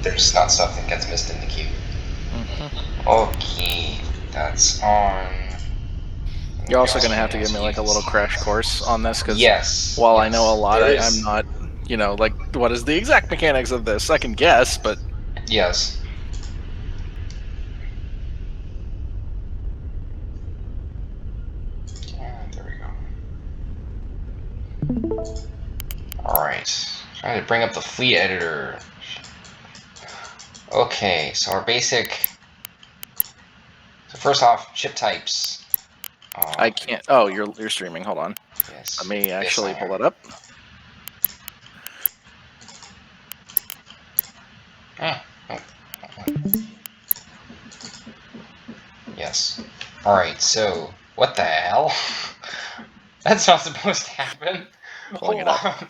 There's not stuff that gets missed in the queue. Okay, that's on. You're also going to have to give me like a little crash course on this, because Yes. while yes, I know a lot, there I'm is- not, like, what is the exact mechanics of this? I can guess, but... Yes. There we go. Alright. Trying to bring up the fleet editor. Okay, so our basic. So first off, ship types. I can't... Oh, you're streaming. Hold on. Yes. Let me Yes, actually I pull am. it up. Yes. Alright, so what the hell? That's not supposed to happen. Pulling Hold it up. on.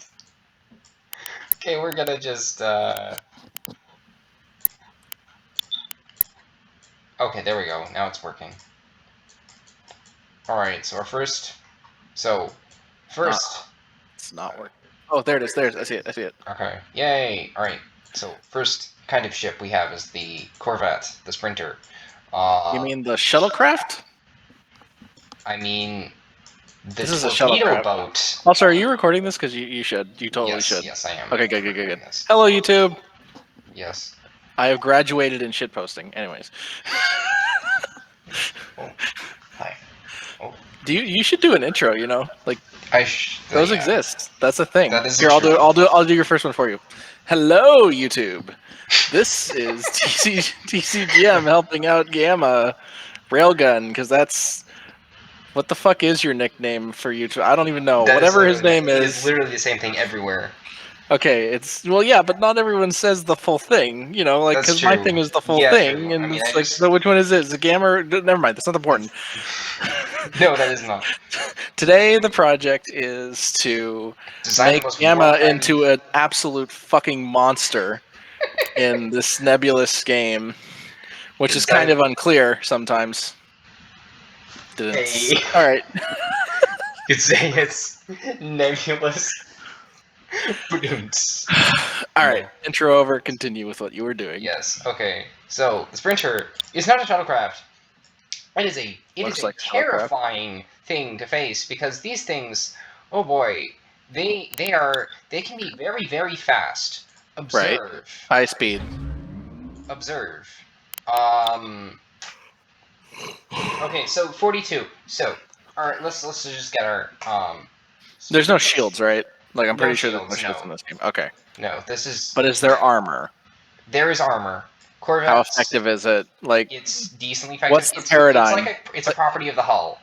Okay, we're gonna just Okay, there we go. Now it's working. Alright, so our first It's not working. Oh, there it is. There's. I see it. I see it. Okay. Yay! Alright. So first kind of ship we have is the Corvette, the Sprinter. You mean the shuttlecraft? I mean the This is a torpedo shuttlecraft. boat. Also, are you recording this? Because you should. You totally Yes, should. yes, I am. Okay, good. Yes. Hello, YouTube. Yes. I have graduated in shitposting. Anyways. Oh. Hi. Oh. You should do an intro, like those exist. That's a thing. That is Here, true. I'll do your first one for you. Hello, YouTube. This is TCGM helping out Gamma Railgun, because that's... What the fuck is your nickname for YouTube? I don't even know. Whatever his name It is. is literally the same thing everywhere. Okay, it's... Well, yeah, but not everyone says the full thing, like, That's because my true. thing is the full Yeah, thing, true. and I mean, it's I like, just- so which one is it? Is it Gamma or... Never mind, that's not important. No, that is not. Today, the project is to Design the make most Gamma wartime- into an absolute fucking monster in this Nebulous game, which is kind of unclear sometimes. Hey. All right. You could say it's nebulous. All right. Intro over. Continue with what you were doing. Yes. Okay. So the Sprinter is not a shuttlecraft. It is a Looks like a shuttlecraft. terrifying thing to face, because these things, oh boy, they can be very, very fast. Observe. Right. High speed. Observe. Okay, so 42. So, all right, let's just get our There's no shields, right? Like, I'm pretty sure shields, there's no shields no. in this game. Okay. No, this is. But is there armor? There is armor. Corvettes. How effective is it? Like, It's decently effective. what's the paradigm? It's a property of the hull.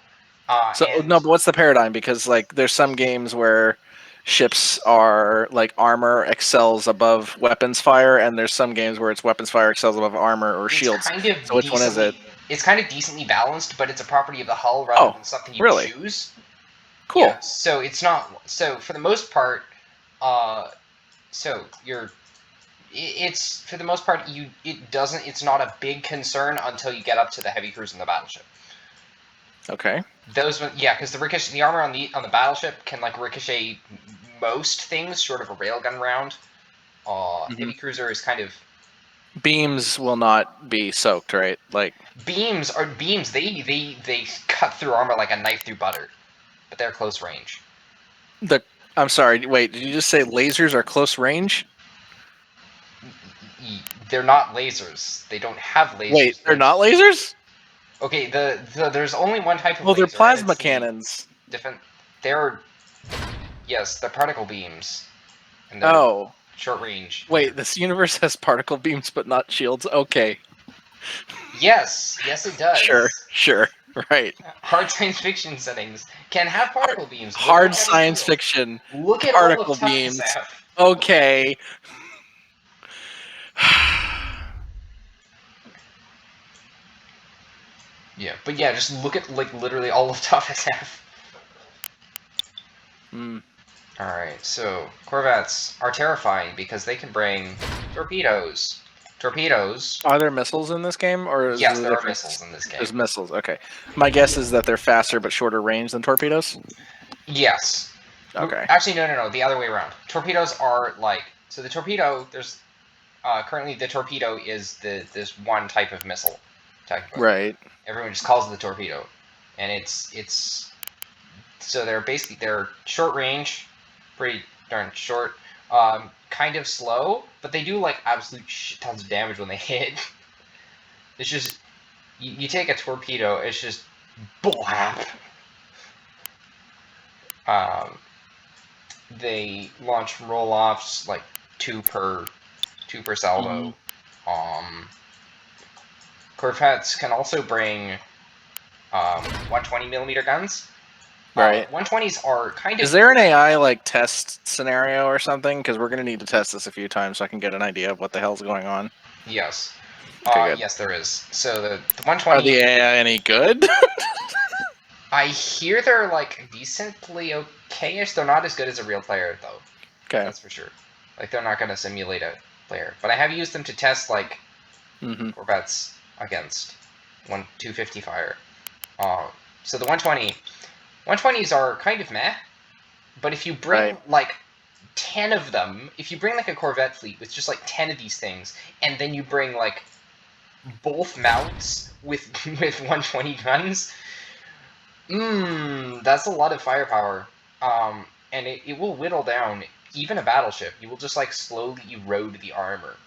No, but what's the paradigm? Because, like, there's some games where ships are, like, armor excels above weapons fire, and there's some games where it's weapons fire excels above armor or shields. So which one is it? It's kind of decently balanced, but it's a property of the hull rather than something you choose. Cool. Yeah, so it's not. So for the most part, it's for the most part it's not a big concern until you get up to the heavy cruise and the battleship. Okay. Because the armor on the battleship can like ricochet most things short of a railgun round. Heavy cruiser is kind of. Beams will not be soaked, right? Like, beams. They cut through armor like a knife through butter, but they're close range. I'm sorry. Wait, did you just say lasers are close range? They're not lasers. They don't have lasers. Wait, they're not lasers? Okay, there's only one type of. Well, laser, they're plasma cannons. They're particle beams. And short range. Wait, this universe has particle beams but not shields? Okay. Yes, it does. Sure, right. Hard science fiction settings can have particle beams. Hard science fiction. Look at particle beams. Okay. Yeah, but yeah, just look at like literally all of Tough SF. Alright, so Corvettes are terrifying because they can bring torpedoes. Torpedoes. Are there missiles in this game, or yes, there are missiles in this game. There's missiles. Okay. My guess is that they're faster but shorter range than torpedoes. Yes. Okay. Actually, no. The other way around. Torpedoes are like the torpedo. There's currently the torpedo is this one type of missile, technically. Right. Everyone just calls it the torpedo, and it's so they're short range, pretty darn short, kind of slow, but they do like absolute shit tons of damage when they hit. It's just you take a torpedo, it's just blap. They launch roll-offs like two per salvo. Corvettes can also bring 120 millimeter guns. Right. 120s are kind of. Is there an AI like test scenario or something? Because we're gonna need to test this a few times so I can get an idea of what the hell's going on. Yes. Okay, good. Yes, there is. So the Are 120. the AI any good? I hear they're like decently okay-ish. They're not as good as a real player though. Okay. That's for sure. Like they're not gonna simulate a player. But I have used them to test like Corvettes against 250 fire. So the 120s are kind of meh. But if you bring like 10 of them, if you bring like a Corvette fleet with just like 10 of these things, and then you bring like both mounts with 120 guns, that's a lot of firepower. And it will whittle down even a battleship. You will just like slowly erode the armor.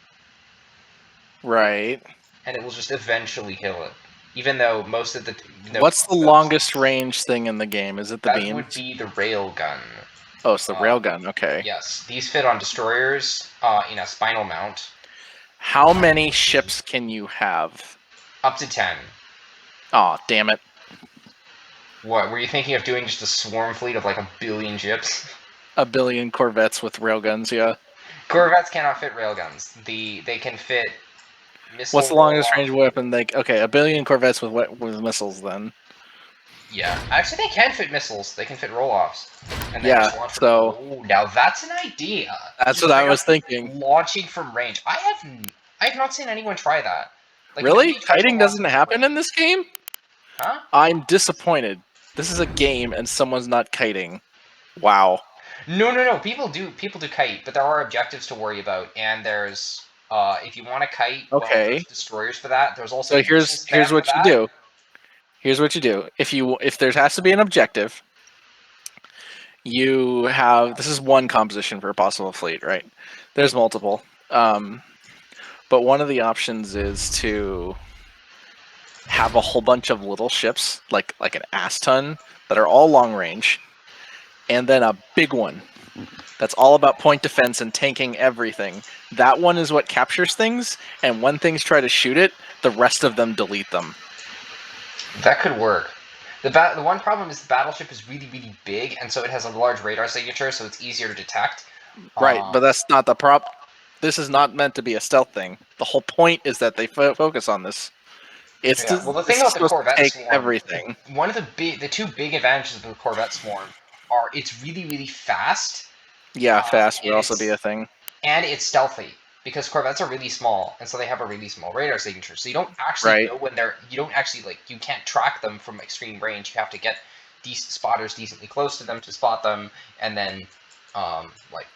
Right. And it will just eventually kill it. Even though most of the... What's the longest range thing in the game? Is it the beams? That would be the railgun. Oh, it's the railgun. Okay. Yes. These fit on destroyers in a spinal mount. How many ships can you have? Up to 10. Aw, damn it. What, were you thinking of doing just a swarm fleet of like 1 billion ships? 1 billion Corvettes with railguns, yeah. Corvettes cannot fit railguns. They can fit missile. What's the longest range weapon? Okay, 1 billion Corvettes with missiles then. Yeah, actually they can fit missiles. They can fit roll-offs. And yeah, so... Oh, now that's an idea. That's what I was thinking. Launching from range. I have not seen anyone try that. Like, really? Kiting doesn't happen in this game? Huh? I'm disappointed. This is a game and someone's not kiting. Wow. No. People do kite, but there are objectives to worry about, and there's if you want to kite, well, there's destroyers for that. There's also so here's what you do. Here's what you do. If there has to be an objective, you have this is one composition for a possible fleet, right? There's multiple. But one of the options is to have a whole bunch of little ships, like an ass ton, that are all long range, and then a big one that's all about point defense and tanking everything. That one is what captures things, and when things try to shoot it, the rest of them delete them. That could work. The one problem is the battleship is really, really big, and so it has a large radar signature, so it's easier to detect. Right, but that's not the prop. This is not meant to be a stealth thing. The whole point is that they focus on this. It's well, the thing about the Corvette swarm, everything. One of the two big advantages of the Corvette swarm are it's really, really fast. Yeah, fast would also be a thing. And it's stealthy because Corvettes are really small, and so they have a really small radar signature. So you don't actually know when they're. You don't actually you can't track them from extreme range. You have to get decent spotters decently close to them to spot them, and then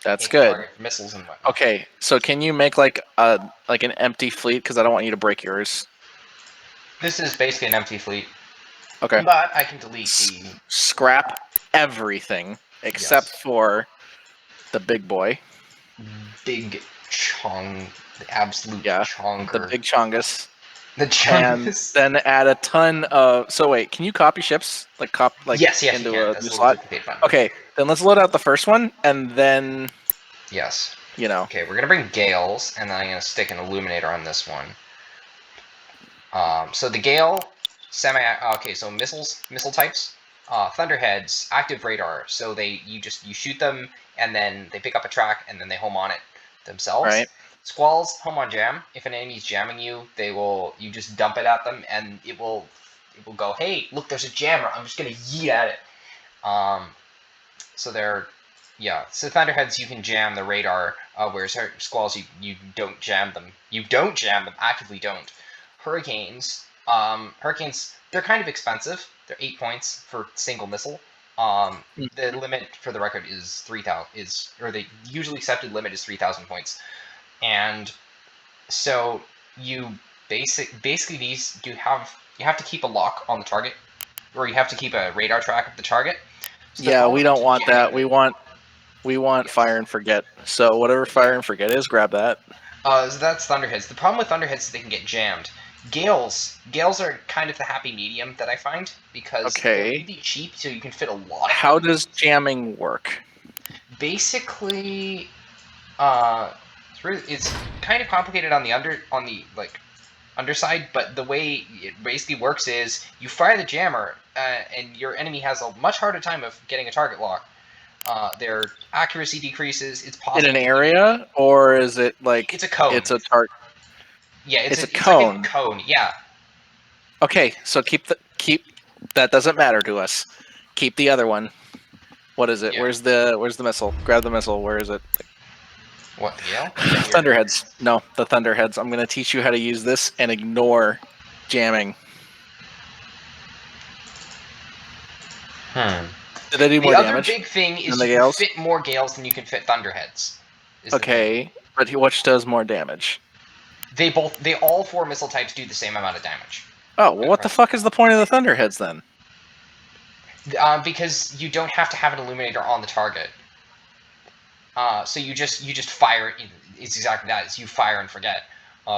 that's good. Missiles and whatnot. Okay, so can you make like an empty fleet? Because I don't want you to break yours. This is basically an empty fleet. Okay. But I can delete the... Scrap everything except for the big boy. Big Chong... The absolute chonker. The big Chongus. The Chongus. And then add a ton of... So wait, can you copy ships? Yes, into a new slot? Okay, then let's load out the first one, and then... Yes. You know. Okay, we're going to bring Gales, and then I'm going to stick an Illuminator on this one. So the Gale, so missile types, Thunderheads, active radar. So you shoot them, and then they pick up a track, and then they home on it themselves. Right. Squalls, home on jam. If an enemy's jamming you, you just dump it at them, and it will go, hey, look, there's a jammer. I'm just gonna yeet at it. So Thunderheads, you can jam the radar, whereas Squalls, you don't jam them. You don't jam them, actively don't. Hurricanes, they're kind of expensive. They're 8 points for single missile. The limit for the record is 3,000. The usually accepted limit is 3,000 points. And So you basically these you have to keep a lock on the target, or you have to keep a radar track of the target. So they're Yeah, we relevant don't to want that. jamming. We want Yes. fire and forget. So whatever fire Yeah. and forget is, grab that. So that's Thunderheads. The problem with Thunderheads is they can get jammed. Gales are kind of the happy medium that I find because they're Okay. really cheap, so you can fit a lot of How heavy does missiles. jamming work? Basically, it's kind of complicated on the underside, but the way it basically works is you fire the jammer, and your enemy has a much harder time of getting a target lock. Their accuracy decreases. It's In an possible to even. area, or is it like It's a cone. it's a tart? Yeah, It's a it's like a cone. cone. Yeah. Okay, so keep that doesn't matter to us. Keep the other one. What is it? Yeah. Where's the missile? Grab the missile. Where is it? What, the Gale? Right here. Thunderheads. No, the Thunderheads. I'm gonna teach you how to use this and ignore jamming. Hmm. Did they do The more other damage big thing than is the you can Gales? fit more Gales than you can fit Thunderheads. Is the thing. Okay, but which does more damage? They all four missile types do the same amount of damage. Oh, well, what the fuck is the point of the Thunderheads then? Because you don't have to have an illuminator on the target. So you just fire. It's exactly that. It's you fire and forget.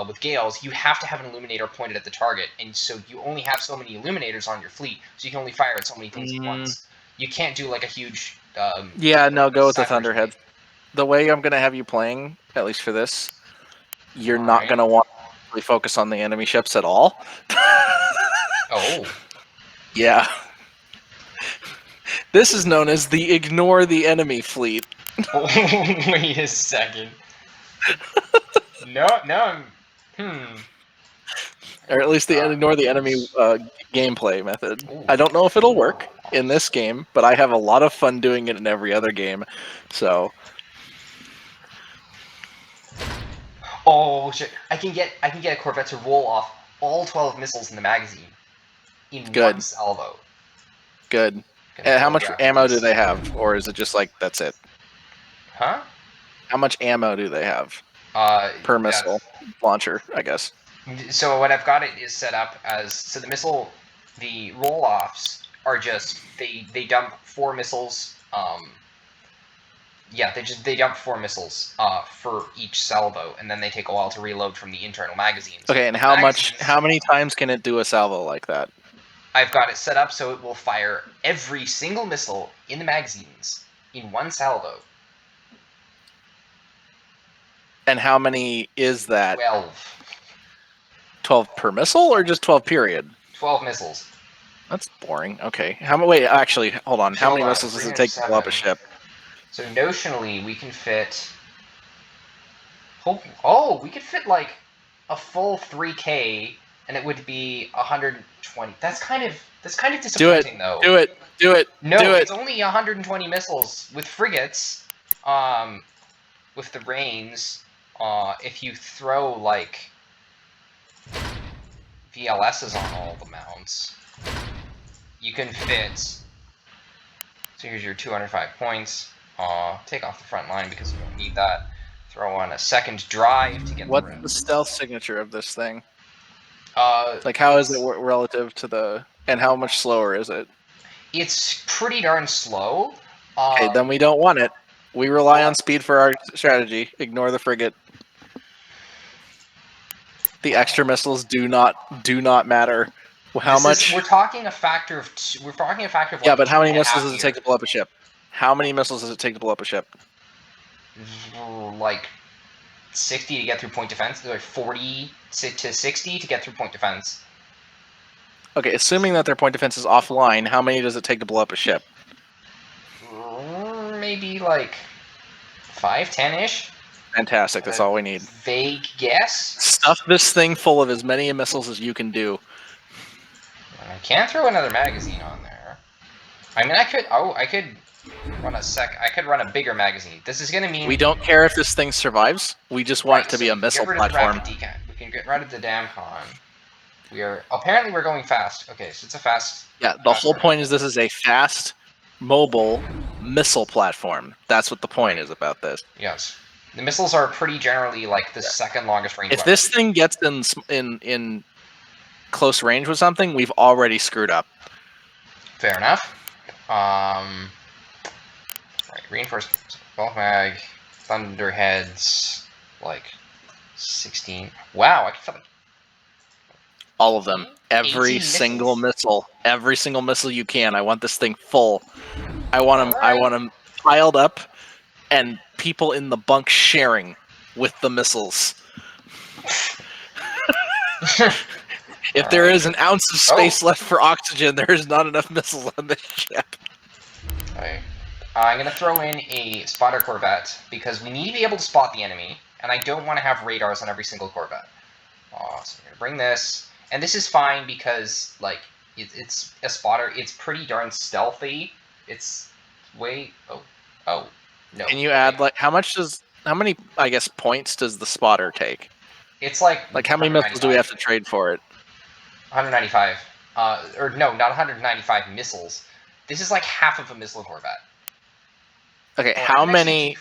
With Gales, you have to have an illuminator pointed at the target, and so you only have so many illuminators on your fleet, so you can only fire at so many things at once. You can't do like a huge Yeah, no, go with the cyber grenade. Thunderheads. The way I'm gonna have you playing, at least for this, you're All not right. gonna want to really focus on the enemy ships at all. Oh. Yeah. This is known as the ignore the enemy fleet. Wait a second. No, no. Hmm. Or at least the ignore the enemy gameplay method. Ooh. I don't know if it'll work in this game, but I have a lot of fun doing it in every other game. So Oh shit! I can get a Corvette to roll off all 12 missiles in the magazine in one good, salvo. good. Gonna And how much telegraph ammo do this. they have, or is it just like that's it? Huh? How much ammo do they have per missile That's launcher? I guess. so. What I've got it is set up as so the roll offs are just they dump four missiles. Yeah, they dump four missiles for each salvo, and then they take a while to reload from the internal magazines. Okay, and The how much? magazines, How many times can it do a salvo like that? I've got it set up so it will fire every single missile in the magazines in one salvo. And how many is that? 12. 12 per missile, or just 12 period? 12 missiles. That's boring. Okay. How many? Wait, actually, hold on. So How hold many on, missiles does it take to blow up a 307. ship? So notionally, we can fit. Oh, we could fit like a full 3K, and it would be 120. That's kind of Do it. disappointing though. Do it. Do it. No, Do it. it's only 120 missiles with frigates. Um, with the Rains, if you throw like VLSs on all the mounts, you can fit. So here's your 205 points. Take off the front line because you don't need that. Throw on a second drive to get the What's the rest. stealth signature of this thing? Uh, Like, how is it it's relative to the? And how much slower is it? it's pretty darn slow. Okay, then we don't want it. We rely on speed for our strategy. Ignore the frigate. The extra missiles do not matter. How much? We're talking a factor of two, we're talking a factor of Yeah, like but how two many and a missiles half does it take here. to blow up a ship? How many missiles does it take to blow up a ship? Like 60 to get through point defense, like 40 to 60 to get through point defense. Okay, assuming that their point defense is offline, how many does it take to blow up a ship? Maybe like 5, 10-ish. Fantastic, that's all we need. Vague guess. Stuff this thing full of as many missiles as you can do. I can't throw another magazine on there. I mean, I could. Oh, I could run I could run a bigger magazine. This is gonna mean We don't care if this thing survives. We just want it to so be we a can missile get rid of the platform. rapid decant. We can get rid of the dam con. We're going fast. Okay, so it's a fast. Yeah, the fast whole running. point is this is a fast, mobile missile platform. That's what the point is about this. Yes. The missiles are pretty generally like the second longest range If weapon. this thing gets in close range with something, we've already screwed up. Fair enough. Right, reinforced bulk mag, thunderheads, like 16. Wow, I can feel like All of them. 18 Every single missiles. missile. Every single missile you can. I want this thing full. I want them. I Alright. want them piled up, and people in the bunk sharing with the missiles. If there is an ounce of space left for oxygen, there is not enough missiles on this ship. Okay. I'm going to throw in a spotter Corvette because we need to be able to spot the enemy, and I don't want to have radars on every single Corvette. So I'm going to bring this, and this is fine because like it's a spotter. It's pretty darn stealthy. It's way oh no. Can you add like how many I guess points does the spotter take? It's like how many missiles do we have to trade for it? 195. Or no, not 195 missiles. This is like half of a missile Corvette. Okay, how many?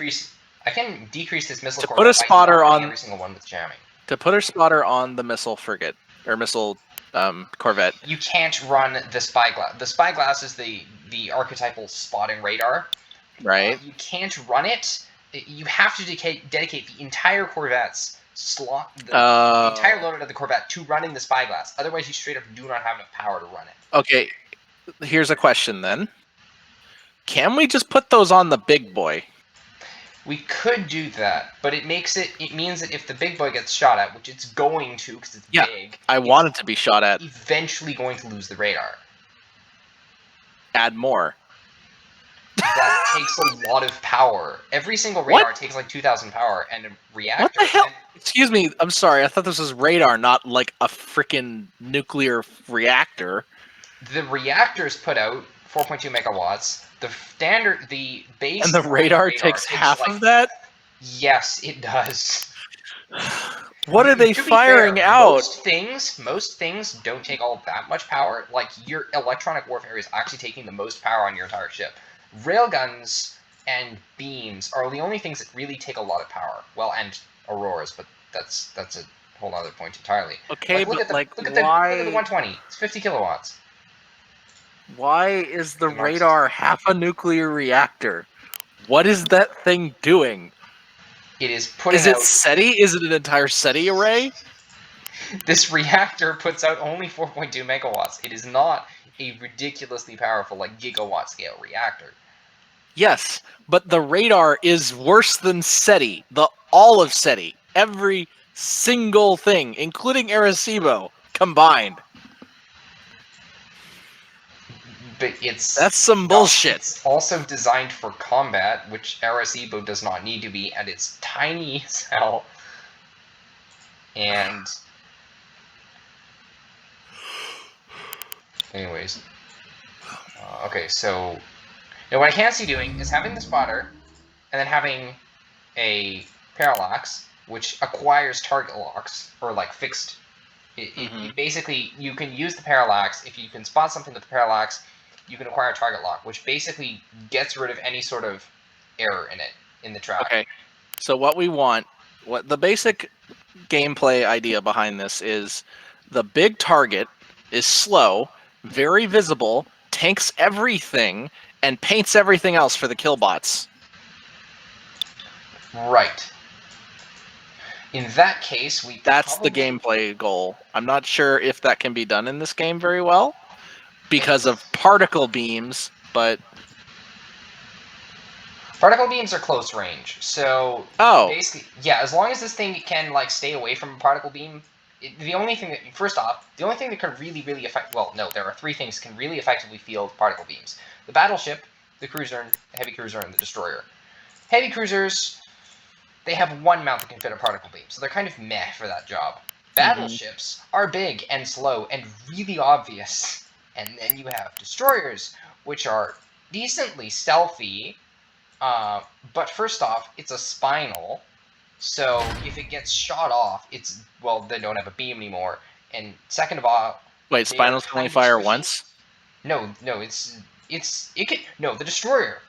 I can decrease this missile to Corvette put a spotter by on every single one with jamming. To put a spotter on the missile frigate or missile Corvette. You can't run the spyglass. The spyglass is the archetypal spotting radar. Right. You can't run it. You have to dedicate the entire Corvette's slot, the entire loadout of the Corvette to running the spyglass. Otherwise, you straight up do not have enough power to run it. Okay, here's a question then. Can we just put those on the big boy? We could do that, but it means that if the big boy gets shot at, which it's going to because it's big, I want it to be shot at. Eventually going to lose the radar. Add more. That takes a lot of power. Every single radar takes like 2,000 power, and a reactor. What the hell? Excuse me, I'm sorry. I thought this was radar, not like a freaking nuclear reactor. The reactors put out 4.2 megawatts. The base. And the radar takes half of that? Yes, it does. What are they firing out? Most things don't take all that much power. Like, your electronic warfare is actually taking the most power on your entire ship. Railguns and beams are the only things that really take a lot of power. Well, and auroras, but that's a whole other point entirely. Okay, look at the 120. It's 50 kilowatts. Why is the radar half a nuclear reactor? What is that thing doing? It is putting out... Is it SETI? Is it an entire SETI array? This reactor puts out only 4.2 megawatts. It is not a ridiculously powerful, like, gigawatt scale reactor. Yes, but the radar is worse than SETI. All of SETI. Every single thing, including Arecibo, combined. But that's some bullshit. It's also designed for combat, which Arecibo does not need to be, and it's tiny as hell. And anyways, okay, so now what I can see doing is having the spotter, and then having a parallax, which acquires target locks or like fixed. It basically, you can use the parallax if you can spot something with the parallax. You can acquire a target lock, which basically gets rid of any sort of error in the track. Okay, so what the basic gameplay idea behind this is the big target is slow, very visible, tanks everything, and paints everything else for the killbots. Right. In that case, that's the gameplay goal. I'm not sure if that can be done in this game very well, because of particle beams, but particle beams are close range. So basically, yeah, as long as this thing can like stay away from a particle beam, the only thing that can really affect, well, no, there are three things that can really effectively field particle beams: the battleship, the cruiser, the heavy cruiser, and the destroyer. Heavy cruisers, they have one mount that can fit a particle beam, so they're kind of meh for that job. Battleships are big and slow and really obvious. And then you have destroyers, which are decently stealthy, but first off, it's a spinal, so if it gets shot off, they don't have a beam anymore, and second of all... Wait, spinals can only fire once? No, the destroyer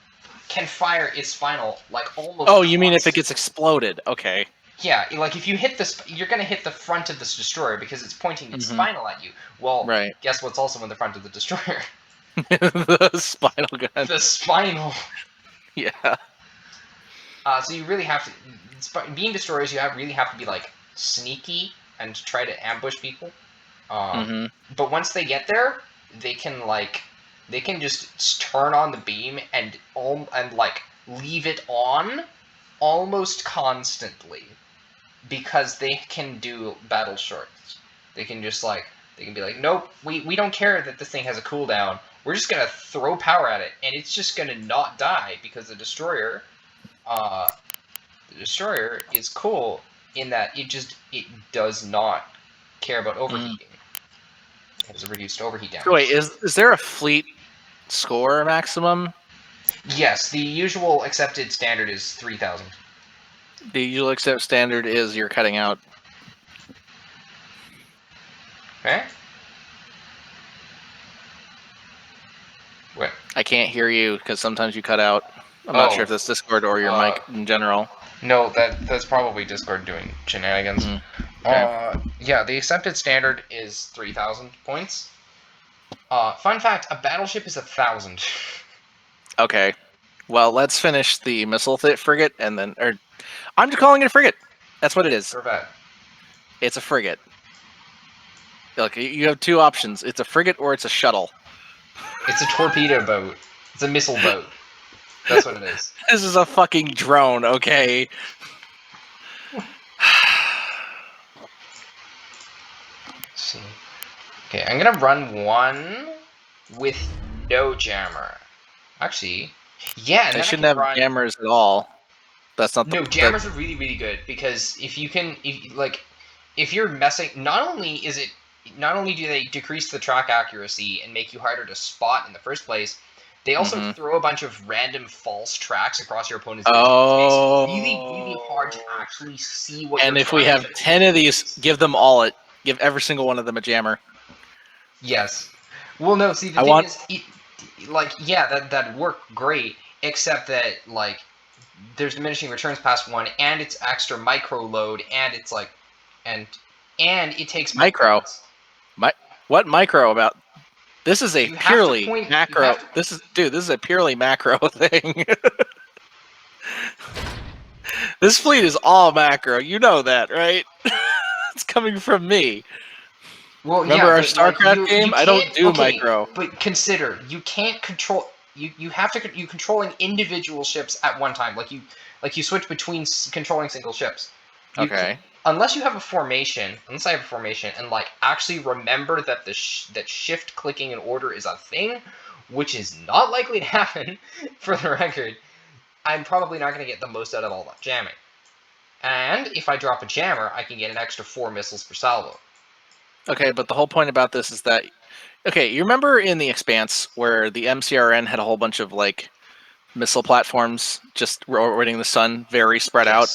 can fire its spinal like almost. Oh, you mean if it constant- gets exploded? Okay. Yeah, like if you hit this, you're gonna hit the front of this destroyer because it's pointing its Mhm. spinal at you. Well, Right. guess what's also in the front of the destroyer? The spinal gun. The spinal. Yeah. So you really have to beam destroyers. Really have to be like sneaky and try to ambush people. Mhm. But once they get there, they can just turn on the beam and like leave it on almost constantly because they can do battle shorts. They can just they can be like, nope, we don't care that this thing has a cooldown. We're just gonna throw power at it, and it's just gonna not die because uh, the destroyer is cool in that it does not care about overheating. It has a reduced overheat So damage. wait, is there a fleet score maximum? Yes, the usual accepted standard is 3,000. The usual accept standard is you're cutting out. Okay. What? I can't hear you because sometimes you cut out. I'm not sure if that's Discord or your mic in general. No, that's probably Discord doing shenanigans. Okay. Yeah, the accepted standard is 3,000 points. Fun fact: a battleship is 1,000. Okay. Well, let's finish the missile frigate and then, or I'm just calling it a frigate. That's what it is. Corvette. It's a frigate. Look, you have two options. It's a frigate or it's a shuttle. It's a torpedo boat. It's a missile boat. That's what it is. This is a fucking drone, okay? Let's see. Okay, I'm gonna run one with no jammer. Actually, yeah, and They then I shouldn't can have run. jammers at all. That's not the. No, jammers are really, really good because if you're messing, not only do they decrease the track accuracy and make you harder to spot in the first place, they also throw a bunch of random false tracks across your opponent's vision, which makes it really, really hard to actually see what. And you're if we trying have to 10 of these, give every single one of them a jammer. Yes. Well, no. See, the thing is, that'd work great, except that there's diminishing returns past one, and it's extra micro load, and it's and it takes Micro. points. What micro about? This is a You have to purely point- you macro. have to- This is a purely macro thing. This fleet is all macro. You know that, right? It's coming from me. Well, Remember yeah, our but, StarCraft game? I don't do micro. But consider you can't control. You have to you controlling individual ships at one time. Like you switch between controlling single ships. Okay. Unless you have a formation, unless I have a formation, and actually remember that that shift clicking in order is a thing, which is not likely to happen, for the record, I'm probably not going to get the most out of all that jamming. And if I drop a jammer, I can get an extra 4 missiles per salvo. Okay, but the whole point about this is that, okay, you remember in The Expanse where the MCRN had a whole bunch of missile platforms just orbiting the sun, very spread out?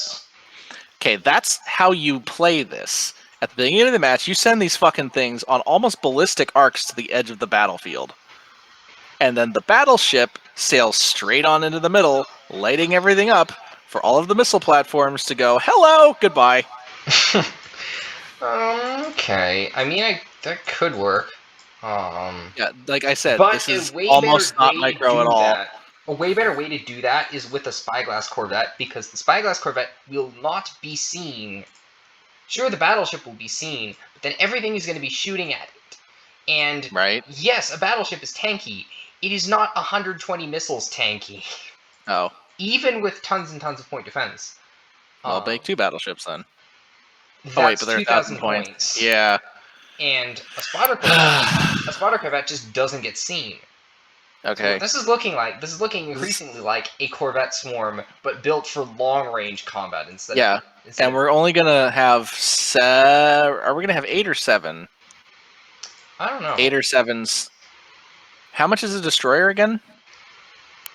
Okay, that's how you play this. At the beginning of the match, you send these fucking things on almost ballistic arcs to the edge of the battlefield. And then the battleship sails straight on into the middle, lighting everything up for all of the missile platforms to go, hello, goodbye. Okay. I mean, that could work. Yeah, like I said, But this is a way almost better not way micro to at do all. that. A way better way to do that is with a spyglass Corvette, because the spyglass Corvette will not be seen. Sure, the battleship will be seen, but then everything is going to be shooting at it. And Right? yes, a battleship is tanky. It is not 120 missiles tanky, Oh, even with tons and tons of point defense. well, bake 2 battleships then. That's Oh wait, but they're 2,000 1,000 points. points. Yeah. And a spotter Corvette just doesn't get seen. So Okay. what this is looking increasingly like a Corvette swarm, but built for long-range combat instead. Yeah, and we're only gonna have Are we gonna have 8 or 7? I don't know. 8 or 7s. How much is a destroyer again?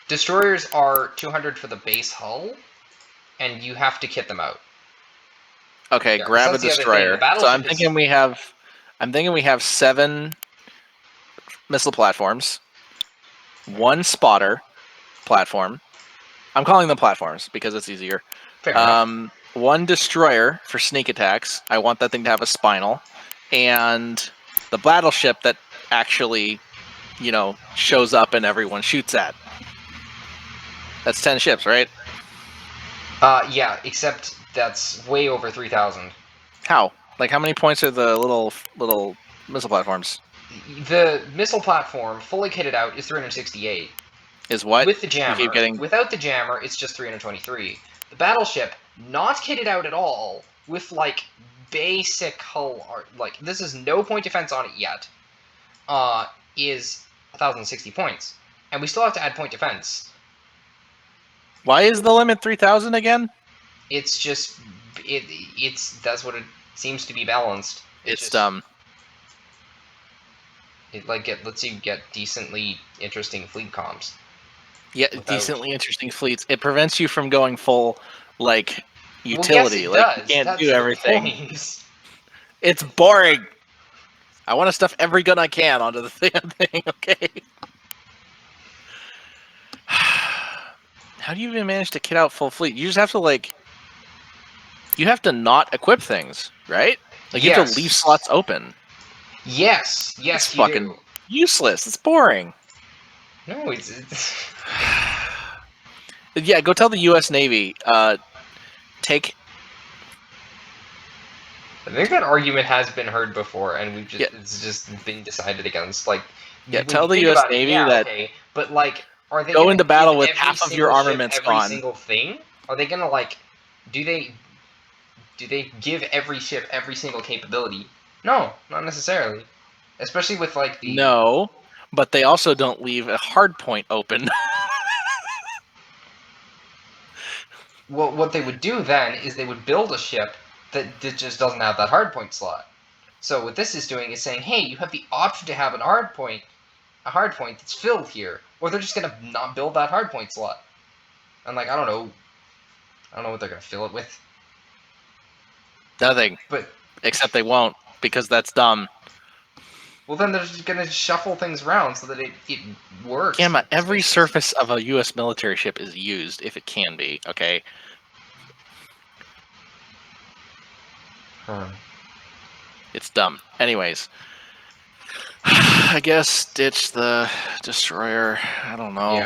Destroyers are 200 for the base hull, and you have to kit them out. Okay, Yeah, grab a that's the other thing, destroyer. the battleship So I'm thinking we have 7 missile platforms, 1 spotter platform, I'm calling them platforms because it's easier. Fair enough. 1 destroyer for sneak attacks. I want that thing to have a spinal, and the battleship that actually, shows up and everyone shoots at. That's 10 ships, right? Yeah, except that's way over 3,000. How? Like, how many points are the little missile platforms? The missile platform, fully kitted out, is 368. Is what? With the You keep jammer. getting... Without the jammer, it's just 323. The battleship, not kitted out at all, with, like, basic hull art. Like, this is no point defense on it yet. Is 1,060 points. And we still have to add point defense. Why is the limit 3,000 again? It's just... That's what it seems to be balanced. It's dumb. It lets you get decently interesting fleet comps. Yeah, decently interesting fleets. It prevents you from going full, like, utility. Well, yes, it like, does. you can't That's do everything. The point. It's boring. I want to stuff every gun I can onto the thing, okay? How do you even manage to kit out full fleet? You just have to, like... You have to not equip things, right? Like, you have to leave slots open. Yes, It's fucking useless. It's boring. No, it's... Yeah, go tell the U.S. Navy, take... I think that argument has been heard before, and it's just been decided against. Like, yeah, tell the U.S. Navy that... Okay, but, like, are they go into battle give with every half of your armaments every gone. single thing? Are they gonna, like... Do they give every ship every single capability? No, not necessarily. Especially with, like, the... No, but they also don't leave a hard point open. Well, what they would do then is they would build a ship that just doesn't have that hardpoint slot. So what this is doing is saying, hey, you have the option to have a hardpoint that's filled here, or they're just gonna not build that hardpoint slot. And, like, I don't know what they're gonna fill it with. Nothing. But except they won't, because that's dumb. Well, then they're just gonna shuffle things around so that it works. Gamma, every surface of a U.S. military ship is used, if it can be, okay? It's dumb. Anyways. I guess ditch the destroyer. I don't know.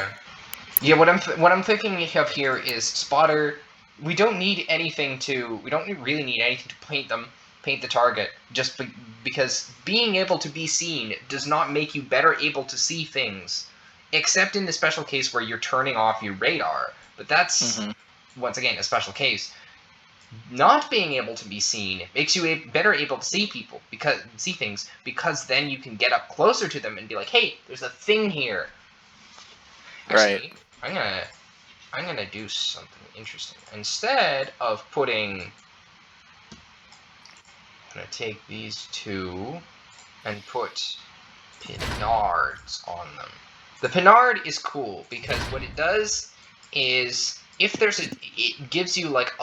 Yeah. What I'm thinking of here is spotter. We don't need anything to. We don't really need anything to paint the target. Just because being able to be seen does not make you better able to see things, except in the special case where you're turning off your radar. But that's once again a special case. Not being able to be seen makes you better able to see things, because then you can get up closer to them and be like, hey, there's a thing here. Actually, right. I'm gonna do something interesting. Instead of putting, I'm gonna take these two and put pinards on them. The pinard is cool because what it does is, if there's it gives you like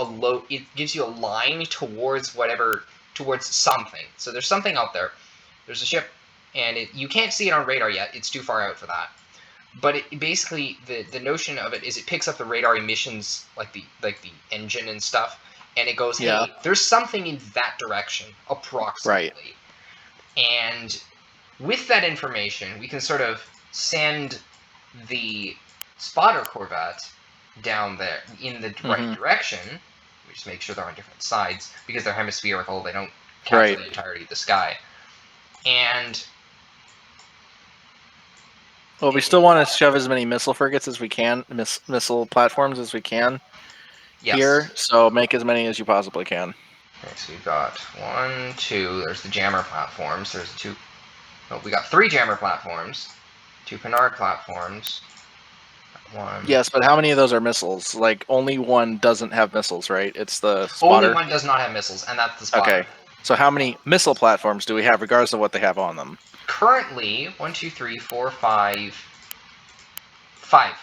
it gives you a line towards something. So there's something out there. There's a ship, and you can't see it on radar yet. It's too far out for that. But it basically, the notion of it is it picks up the radar emissions, like the engine and stuff, and it goes, hey, there's something in that direction, approximately. Right. And with that information, we can sort of send the spotter Corvette down there in the right direction. We just make sure they're on different sides, because they're hemispherical, they don't capture the entirety of the sky. And... well, we still want to shove as many missile frigates as we can, missile platforms as we can here, so make as many as you possibly can. Okay, so we've got 1, 2, there's the jammer platforms, there's 2... Oh, we got 3 jammer platforms, 2 Pinard platforms, 1... Yes, but how many of those are missiles? Like, only one doesn't have missiles, right? It's the spotter? Only one does not have missiles, and that's the spotter. Okay, so how many missile platforms do we have, regardless of what they have on them? Currently, 1, 2, 3, 4, 5... 5,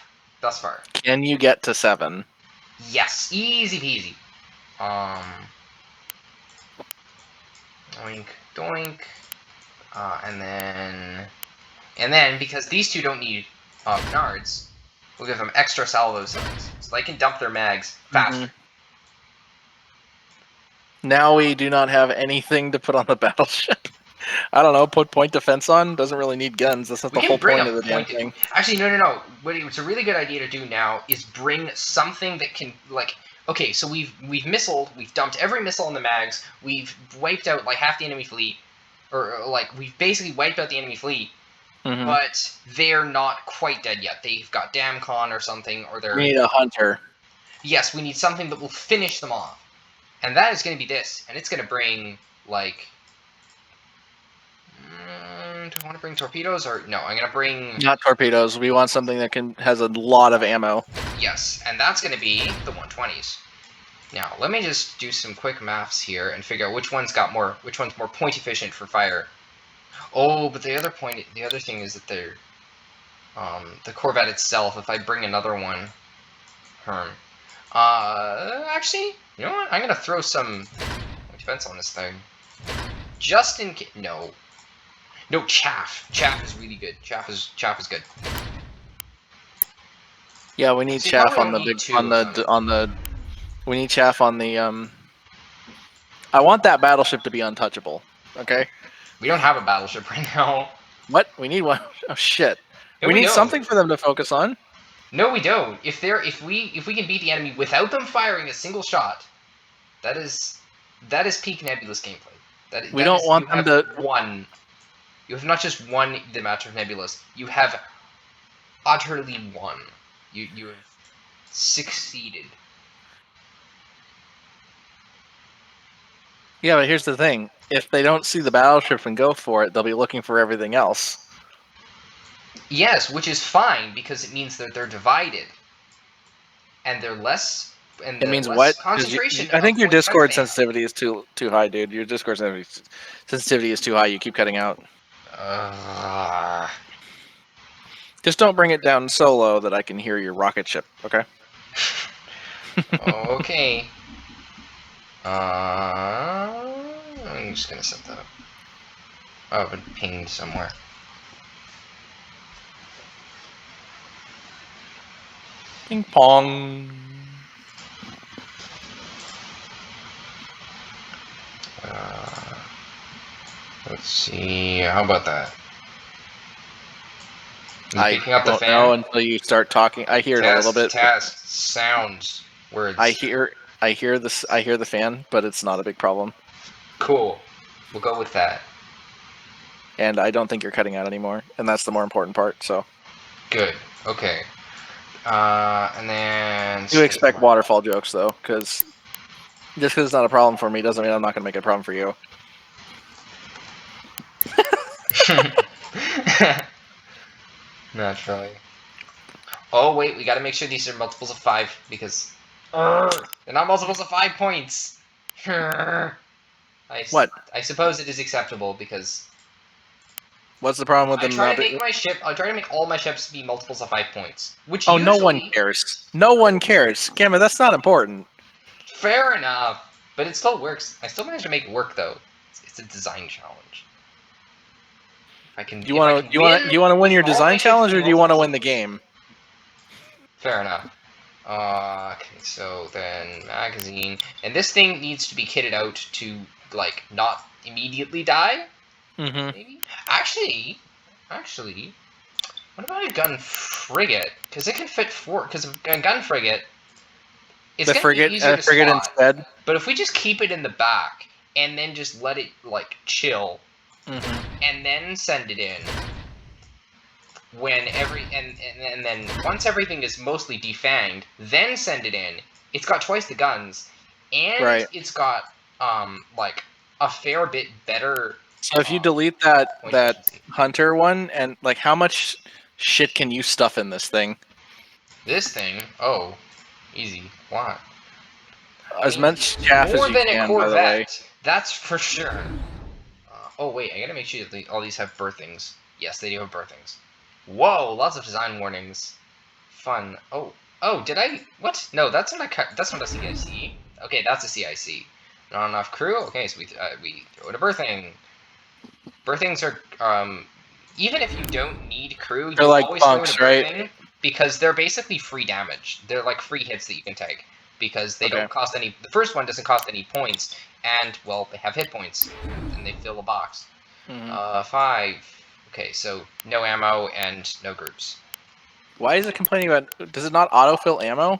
thus far. Can you get to 7? Yes, easy peasy. Doink, doink. And then, because these two don't need Pinards, we'll give them extra salvo zones. so they can dump their mags faster. Now we do not have anything to put on the battleship. I don't know, put point defense on? Doesn't really need guns. That's not We the can whole bring point a of the damn point. thing. Actually, no. What's a really good idea to do now is bring something that can, like, okay, so we've missiled, we've dumped every missile in the mags, we've wiped out like half the enemy fleet, or like we've basically wiped out the enemy fleet, but they're not quite dead yet. They've got Damcon or something, or they're. We need a hunter. Yes, we need something that will finish them off, and that is going to be this, and it's going to bring like. Do I want to bring torpedoes or no? I'm gonna bring Not torpedoes. We want something that has a lot of ammo. yes, and that's gonna be the 120s. Now let me just do some quick maths here and figure out which one's more point efficient for fire. Oh, but the other thing is that they're the Corvette itself. If I bring another one, actually, you know what? I'm gonna throw some defense on this thing, just in case. No, chaff. Chaff is really good. Chaff is good. Yeah, we need chaff on the big we need chaff on the I want that battleship to be untouchable. Okay? We don't have a battleship right now. What? We need one. Oh shit. No, we need don't. something for them to focus on. No, we don't. If we can beat the enemy without them firing a single shot, that is peak Nebulous gameplay. We don't want them to one. You have not just won the match of Nebulous. You have utterly won. You have succeeded. Yeah, but here's the thing. If they don't see the battleship and go for it, they'll be looking for everything else. Yes, which is fine because it means that they're divided. And they're less and it means less what? Concentration. I think your Discord sensitivity is too high, dude. Your Discord sensitivity is too high. You keep cutting out. Just don't bring it down so low that I can hear your rocket ship, okay? Okay. I'm just gonna set that up. Oh, but pinged somewhere. Ping pong. Let's see. How about that? I don't know until you start talking. I hear it a little bit. Sounds, words. I hear the fan, but it's not a big problem. Cool. We'll go with that. And I don't think you're cutting out anymore, and that's the more important part. So. Good. Okay. And then. You expect waterfall jokes though, because just because it's not a problem for me doesn't mean I'm not going to make it a problem for you. Naturally. Oh wait, we gotta make sure these are multiples of 5 because they're not multiples of 5 points. What? I suppose it is acceptable because. What's the problem with them? I try to make all my ships be multiples of 5 points. Which usually... no one cares. No one cares. Gamma, that's not important. Fair enough, but it still works. I still managed to make it work though. It's a design challenge. You want to win your design challenge, or do you want to win the game? Fair enough. Okay, so then magazine, and this thing needs to be kitted out to like not immediately die. Maybe. Actually, what about a gun frigate? Because it can fit 4. Because a gun frigate. It's the frigate, be easier to frigate spot. instead. But if we just keep it in the back and then just let it like chill. And then send it in when and then once everything is mostly defanged, then send it in. It's got twice the guns, and it's got like a fair bit better. So if you delete that hunter one, and like how much shit can you stuff in this thing? This thing, oh, easy. What? As much chaff as you can, by the way. That's for sure. Oh wait, I gotta make sure that all these have berthings. Yes, they do have berthings. Whoa, lots of design warnings. Fun. Oh, did I? What? No, that's not a CIC. Okay, that's a CIC. Not enough crew. Okay, so we throw in a berthing. Berthings are even if you don't need crew, you like always bunks, throw in a berthing because they're basically free damage. They're like free hits that you can take because they don't cost any. The first one doesn't cost any points, and well, they have hit points, and they fill a box. 5. Okay, so no ammo and no groups. Why is it complaining about? Does it not autofill ammo?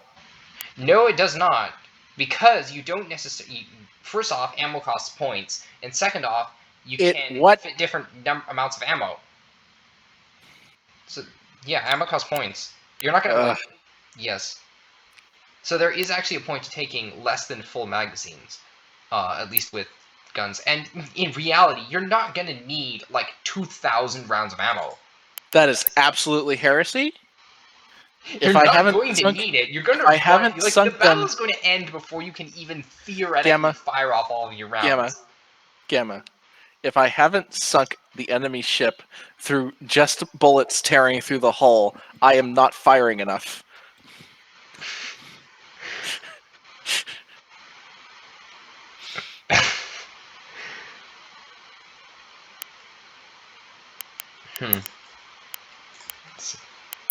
No, it does not, because you don't necessarily. First off, ammo costs points, and second off, you can fit different amounts of ammo. So yeah, ammo costs points. You're not gonna yes. So there is actually a point to taking less than full magazines, at least with guns. And in reality, you're not gonna need like 2,000 rounds of ammo. That is absolutely heresy. You're not going to need it. You're going to. I haven't like sunk the battle them. is going to end before you can even theoretically fire off all of your rounds. Gamma. If I haven't sunk the enemy ship through just bullets tearing through the hull, I am not firing enough.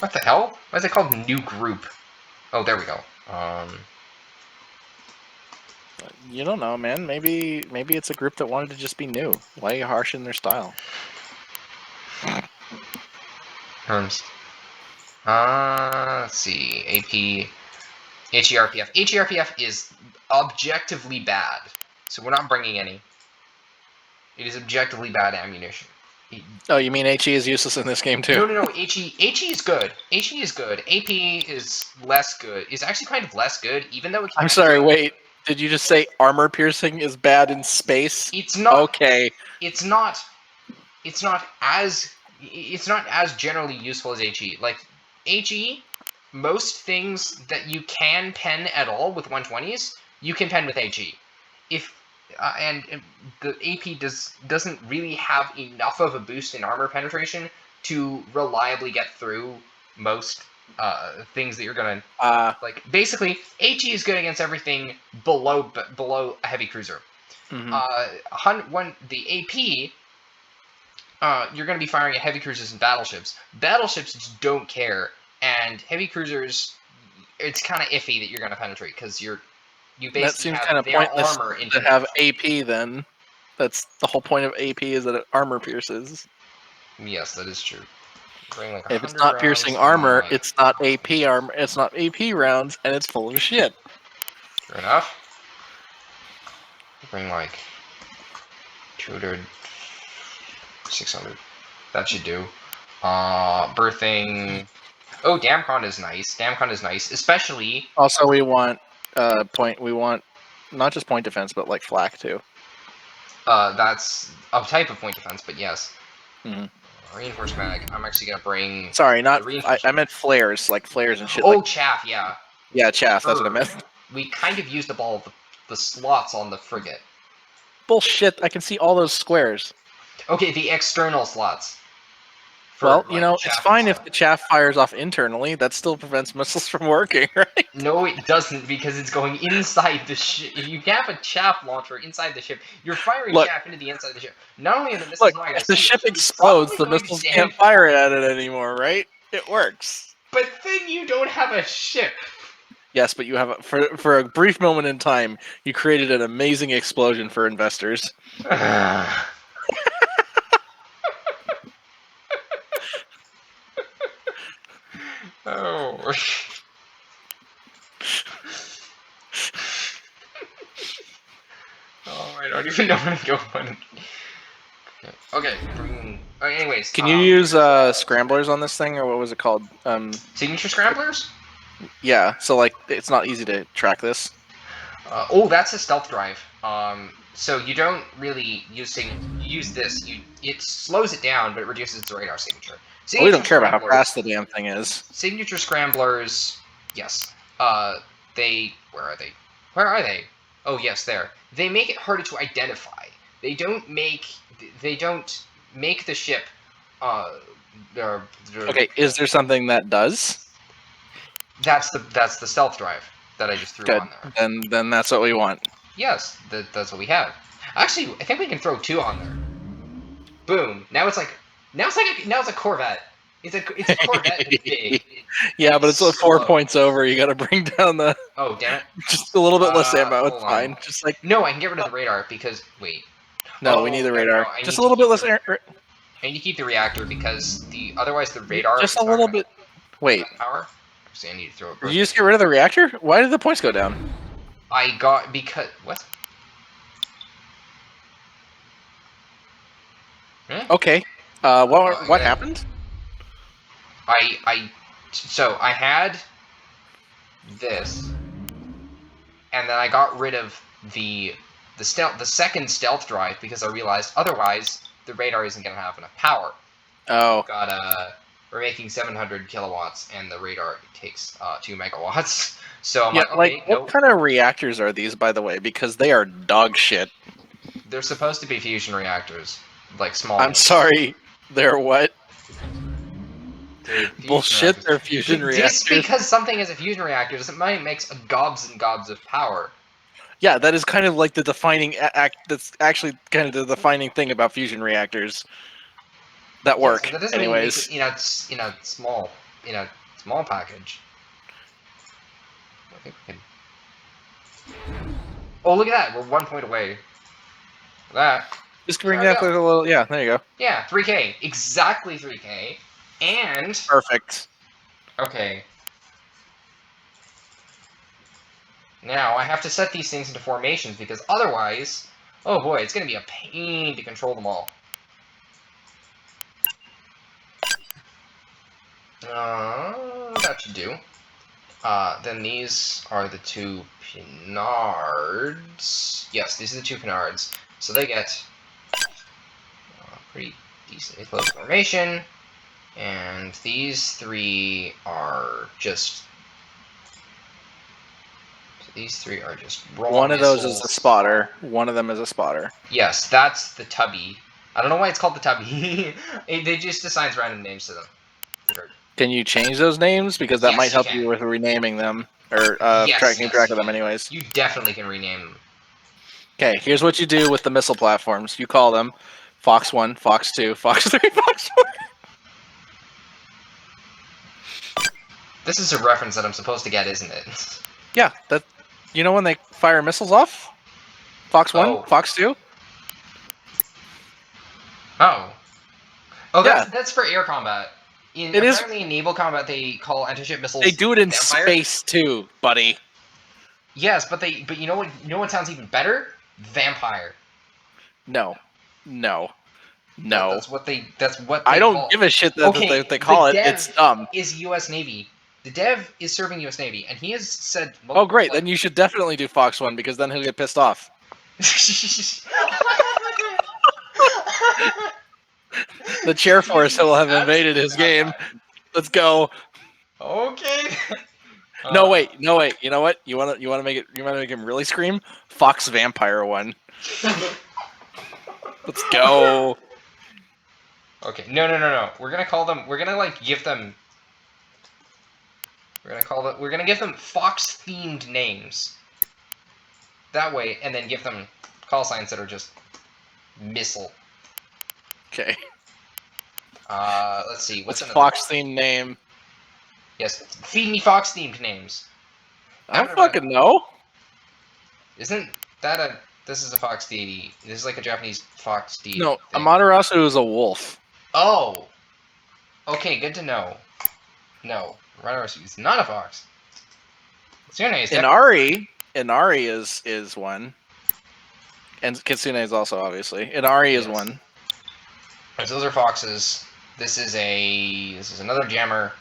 What the hell? Why is it called new group? Oh, there we go. You don't know, man. Maybe it's a group that wanted to just be new. Why are you harsh in their style? Terms. Let's see. AP. HERPF. HERPF is objectively bad, so we're not bringing any. It is objectively bad ammunition. Oh, you mean HE is useless in this game too? No. HE is good. HE is good. AP is less good. Is actually kind of less good, even though it can. I'm sorry. Wait. Did you just say armor piercing is bad in space? It's not. Okay. It's not as generally useful as HE. Like HE, most things that you can pen at all with 120s, you can pen with HE. If and the AP doesn't really have enough of a boost in armor penetration to reliably get through most things that you're gonna like. Basically, HE is good against everything below a heavy cruiser. The AP. You're going to be firing at heavy cruisers and battleships. Battleships just don't care, and heavy cruisers, it's kind of iffy that you're going to penetrate because you basically that seems have kind of their pointless armor to have AP. Then that's the whole point of AP is that it armor pierces. Yes, that is true. Like if it's not piercing armor, it's not AP armor. It's not AP rounds, and it's full of shit. Fair enough. Bring like 200. 600. That should do. Birthing. Oh, Damcon is nice. Damcon is nice, especially. Also, we want point. We want not just point defense, but like flak too. That's a type of point defense, but yes. Reinforced mag. I'm actually gonna bring. Sorry, not. I meant flares, like flares and shit. Oh, like, chaff. Yeah. Yeah, chaff. That's what I meant. We kind of used up all of the slots on the frigate. Bullshit! I can see all those squares. Okay, the external slots. Well, you know, it's fine if the chaff fires off internally. That still prevents missiles from working, right? No, it doesn't, because it's going inside the ship. If you have a chaff launcher inside the ship, you're firing chaff into the inside of the ship. Not only are the missiles not going to if the ship explodes, the missiles can't fire at it anymore, right? It works. But then you don't have a ship. Yes, but you have for a brief moment in time, you created an amazing explosion for investors. Oh. Oh, I don't even know where to go. Okay. Anyways. Can you use scramblers on this thing, or what was it called? Signature scramblers? Yeah. So like, it's not easy to track this. Oh, that's a stealth drive. So you don't really use this. It slows it down, but it reduces its radar signature. We don't care about how fast the damn thing is. Signature scramblers, yes. Where are they? Oh, yes, there. They make it harder to identify. They don't make the ship. Okay, is there something that does? That's the stealth drive that I just threw on there. Then that's what we want. Yes, that's what we have. Actually, I think we can throw 2 on there. Boom. Now it's a Corvette. It's a Corvette that's big. Yeah, and but it's like 4 slow. points over. You got to bring down the Oh, damn it. just a little bit less ammo. Hold It's on. fine. Just like No, I can get rid of the radar because wait. no, we need the No, radar. I Just need a to little bit keep less. I need to keep the reactor because otherwise the radar Just is a not little gonna bit. have Wait, enough power. See, I need to throw a did bird. you just get rid of the reactor? Why did the points go down? I got because what? Hmm? Okay. I What got happened? so I had this, and then I got rid of the second stealth drive because I realized otherwise the radar isn't gonna have enough power. Oh, Got we're making 700 kilowatts, and the radar takes 2 megawatts. So I'm yeah. like, Like, okay, what nope. kind of reactors are these, by the way? Because they are dog shit. They're supposed to be fusion reactors, like small I'm ones. sorry. They're what? They're fusion Bullshit. reactors. They're fusion Just reactors. because something is a fusion reactor doesn't mean it makes gobs and gobs of power. Yeah, that is kind of like the defining act. That's actually kind of the defining thing about fusion reactors that Yeah, so work. that doesn't mean it makes it, Anyways, it's, small, small package. I think we can... Oh, look at that! We're 1 point away. That. just There bring we that go. a little. Yeah, there you go. Yeah, 3K. Exactly 3K. And Perfect. okay. Now I have to set these things into formations because otherwise, oh boy, it's gonna be a pain to control them all. That should do. Then these are the 2 pinards. Yes, these are the 2 pinards. So they get pretty decently close formation. And these 3 are just... So these 3 are just raw One of those is a missiles. spotter. One of them is a spotter. Yes, that's the tubby. I don't know why it's called the tubby. They just assigns random names to them. Can you change those names? Because that might Yes, you help can. you with renaming them or Yes, keeping yes, track you of them. can. Anyways. You definitely can rename them. Okay, here's what you do with the missile platforms. You call them Fox 1, Fox 2, Fox 3, Fox 4. This is a reference that I'm supposed to get, isn't it? Yeah, that. You know when they fire missiles off? Fox 1, Oh. Fox 2? Oh. Oh, Yeah, that's for air combat. it is. Apparently in naval combat they call anti-ship They missiles do it in Vampire. space too, buddy. Yes, but you know what sounds even better? Vampire. No. That's what I they don't call. give a shit that Okay, they the call it. It's dev dumb. is U.S. Navy. The dev is serving U.S. Navy, and he has said. Oh, great. Then you should definitely do Fox 1 because then he'll get pissed off. The chair force will have invaded his game. Let's go. Okay. No wait. You know what? You want to make him really scream? Fox Vampire 1. Let's go. Okay. No. We're gonna call them. We're gonna give them. We're gonna give them Fox themed names. That way, and then give them call signs that are just missile. Okay. Let's see. What's What's another Fox theme name? Yes, feed me Fox themed names. I don't fucking know. Isn't that a? This is a Fox deity. This is like a Japanese Fox deity No, thing. Amaterasu is a wolf. Oh. Okay, good to know. No, Amaterasu is not a fox. Kitsune is Inari is one, and Kitsune is also obviously. Inari is one. Right, so those are foxes. This is another jammer.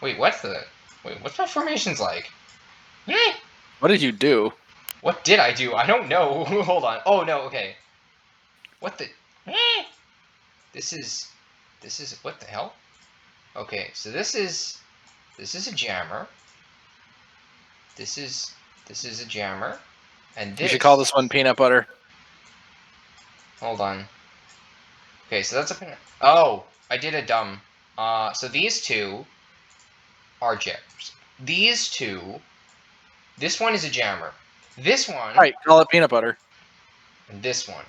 Wait, what's my formations like? What did you do? What did I do? I don't know. Hold on. Oh no. Okay. What the? This is what the hell? Okay, so this is a jammer. This is a jammer, and this. You should call this one peanut butter. Hold on. Okay, so that's a peanut. Oh, I did a dumb. So these 2 are jammers. These 2. This one is a jammer. This one. All right, call it peanut butter. And this one.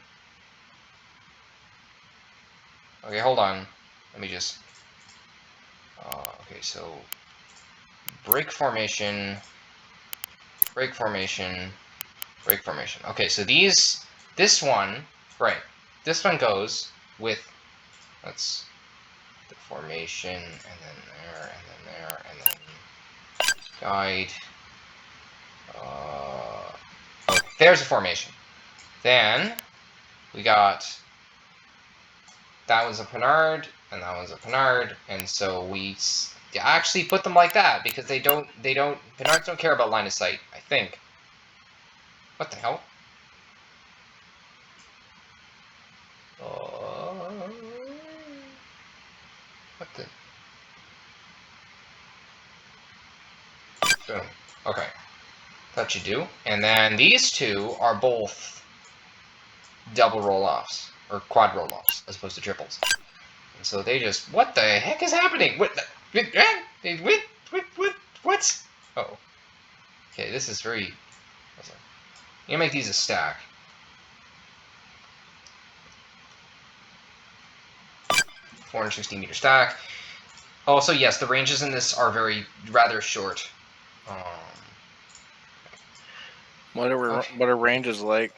Okay, hold on. Let me just. Okay, so break formation, break formation, break formation. Okay, so this one, right, this one goes with, let's, the formation, and then there, and then there, and then guide. Oh, there's a formation. Then we got, that one's a Pennard, and that one's a Pennard, and so we actually put them like that because Pennards don't care about line of sight, I think. What the hell? What the? Boom. Okay. That should do. And then these two are both double roll-offs, or quad roll-offs, as opposed to triples. And so they just, what the heck is happening? What? What? Oh. Okay, this is very. You can make these a stack. .460 meter stack. Also, yes, the ranges in this are rather short. What are ranges like?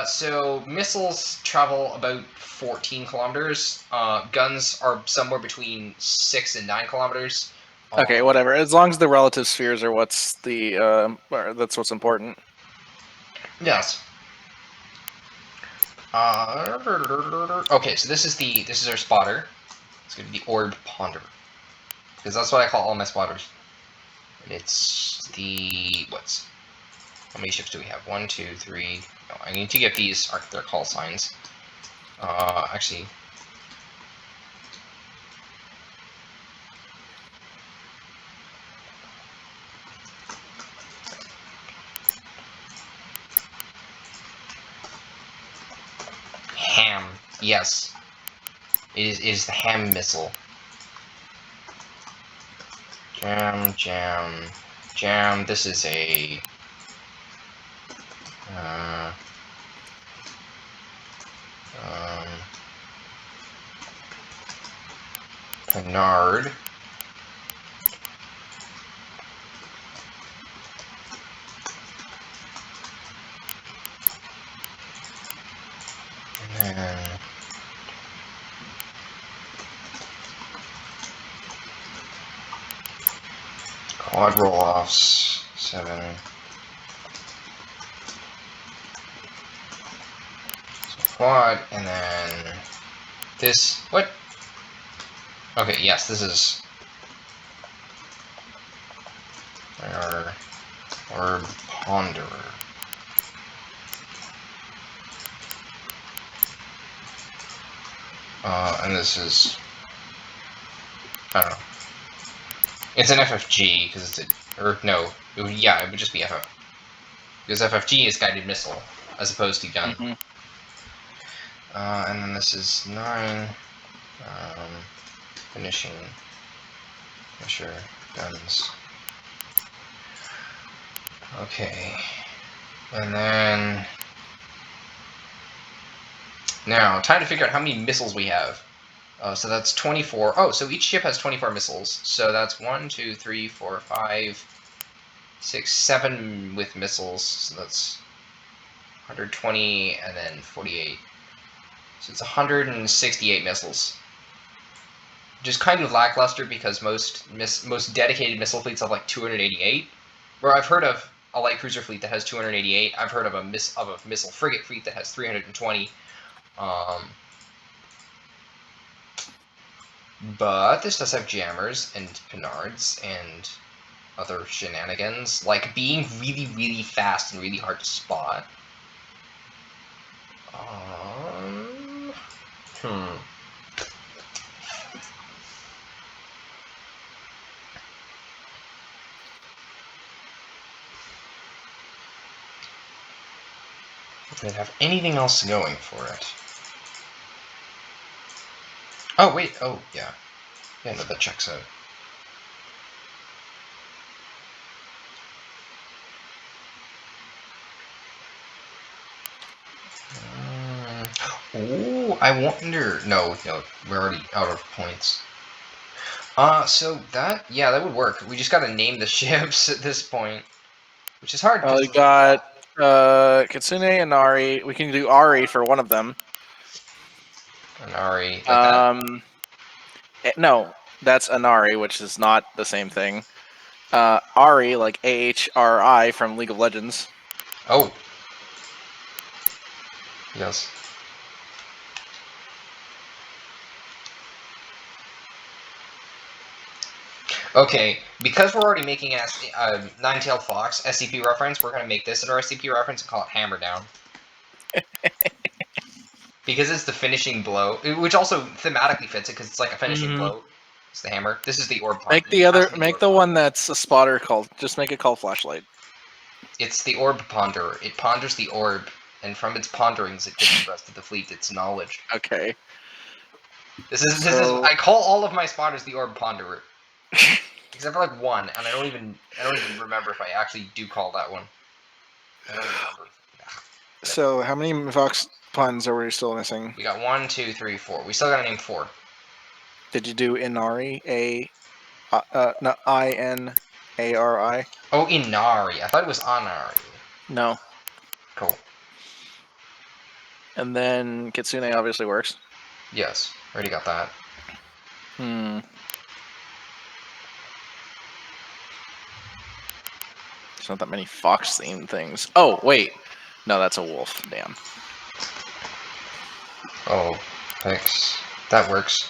So missiles travel about 14 kilometers. Guns are somewhere between 6 and 9 kilometers. Okay, whatever. As long as the relative spheres are that's what's important. Yes. Okay, so this is our spotter. It's going to be the Orb Ponder, because that's what I call all my spotters. And it's the how many ships do we have? 1, 2, 3. No, I need to get their call signs. Actually. Ham. Yes. It is the Ham missile. Jam. This is a. Pennard. And then. Quad roll-offs. 7. So quad, and then. This. What? Okay, yes, this is. Or Ponderer. And this is. I don't know. It's an FFG, because it's a. Or, no. It would just be FF. Because FFG is guided missile, as opposed to gun. Mm-hmm. And then this is 9. Finishing. Sure. Guns. Okay. And then. Now, time to figure out how many missiles we have. So that's 24. Oh, so each ship has 24 missiles. So that's 1, 2, 3, 4, 5, 6, 7 with missiles. So that's 120 and then 48. So it's 168 missiles. Which is kind of lackluster because most dedicated missile fleets have like 288. Where I've heard of a light cruiser fleet that has 288. I've heard of a missile frigate fleet that has 320. But this does have jammers and Pennards and other shenanigans, like being really, really fast and really hard to spot. If it have anything else going for it. Oh, wait. Oh, yeah. Yeah, no, that checks out. Oh, I wonder. No, we're already out of points. So that would work. We just gotta name the ships at this point, which is hard Well, because we got Kitsune and Ari. We can do Ari for one of them. an Ari like that. No, that's Anari, which is not the same thing. Ari, like AHRI from League of Legends. Oh, yes. Okay, because we're already making a Nine-Tailed Fox SCP reference, we're gonna make this an SCP reference and call it Hammer Down. Because it's the finishing blow, which also thematically fits it because it's like a finishing blow. It's the hammer. This is the orb. Make the one that's a spotter called. Just make it called Flashlight. It's the orb ponder. It ponders the orb, and from its ponderings, it gives the rest of the fleet its knowledge. Okay. This is. I call all of my spotters the orb ponderer, except for like one, and I don't even remember if I actually do call that one. I don't remember. So how many Vox puns are we still missing? We got 1, 2, 3, 4. We still gotta name 4. Did you do Inari? No, INARI? Oh, Inari. I thought it was Anari. No. Cool. And then Kitsune obviously works. Yes, already got that. There's not that many fox themed things. Oh, wait. No, that's a wolf. Damn. Oh, thanks. That works.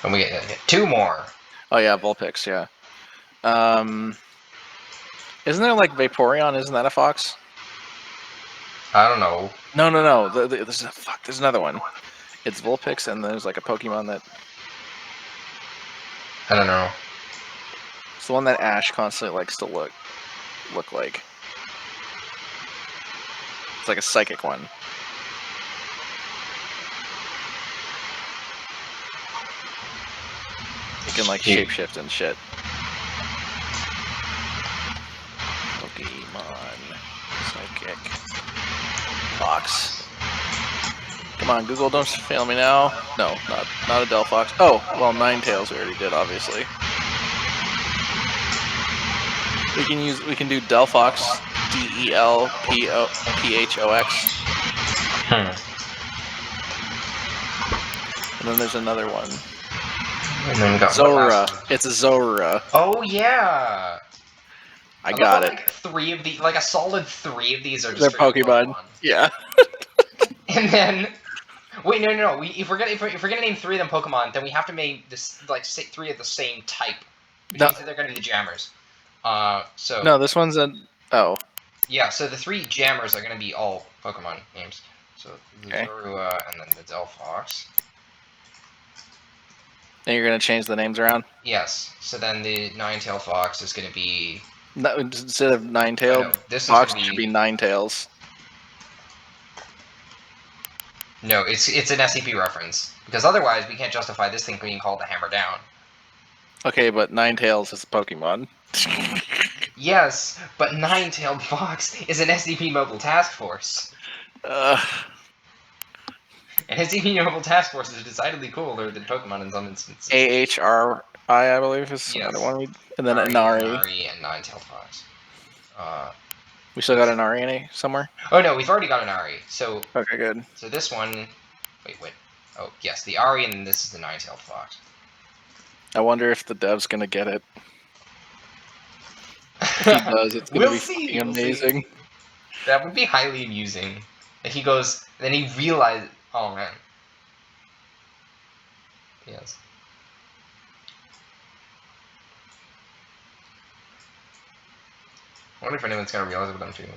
And we get 2 more. Oh yeah, Vulpix, yeah. Isn't there like Vaporeon? Isn't that a fox? I don't know. No. There's another one. It's Vulpix, and there's like a Pokemon that. I don't know. It's the one that Ash constantly likes to look like. It's like a psychic one. It can like shapeshift and shit. Pokemon psychic fox. Come on, Google, don't fail me now. No, not a Delphox. Oh, well, Ninetales we already did, obviously. We can do Delphox, DELPHOX. And then there's another one. And then we got Zora. It's a Zora. Oh yeah. I got it. Like 3 of these, like a solid 3 of these are just They're Pokemon. Yeah. And then, wait, no. If we're gonna name 3 of them Pokemon, then we have to make this like 3 of the same type. Which means that they're gonna be the Jammers. So. No, this one's a. Oh. Yeah, so the 3 Jammers are gonna be all Pokemon names. So the Zorua and then the Delphox. And you're gonna change the names around? Yes. So then the Nine-Tailed Fox is gonna be. No, instead of Nine-Tailed, Fox should be Ninetales. No, it's an SCP reference because otherwise we can't justify this thing being called the Hammer Down. Okay, but Ninetales is a Pokemon. Yes, but Nine-Tailed Fox is an SCP Mobile Task Force. And SCP Mobile Task Force is decidedly cooler than Pokemon in some instances. AHRI, I believe, is another one. And then Inari. Inari and Nine-Tailed Fox. We still got Inari in it somewhere? Oh no, we've already got an Ari. So okay, good. So this one, wait. Oh yes, the Ari, and this is the Nine-Tailed Fox. I wonder if the dev's gonna get it. If he does, it's gonna be fucking amazing. That would be highly amusing. If he goes, and then he realizes, oh man. Yes. I wonder if anyone's gonna realize what I'm doing.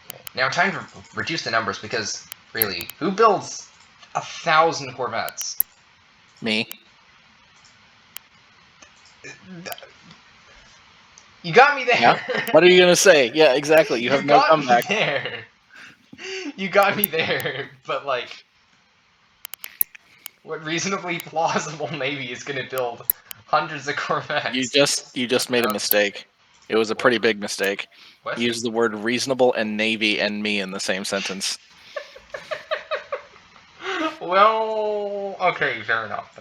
Okay. Now time to reduce the numbers because, really, who builds 1,000 Corvettes? Me. You got me there. Yeah? What are you gonna say? Yeah, exactly. You have no comeback. There. You got me there, but like, what reasonably plausible navy is gonna build hundreds of Corvettes? You just made a mistake. It was a pretty big mistake. What? You used the word reasonable and navy and me in the same sentence. Well, okay, fair enough.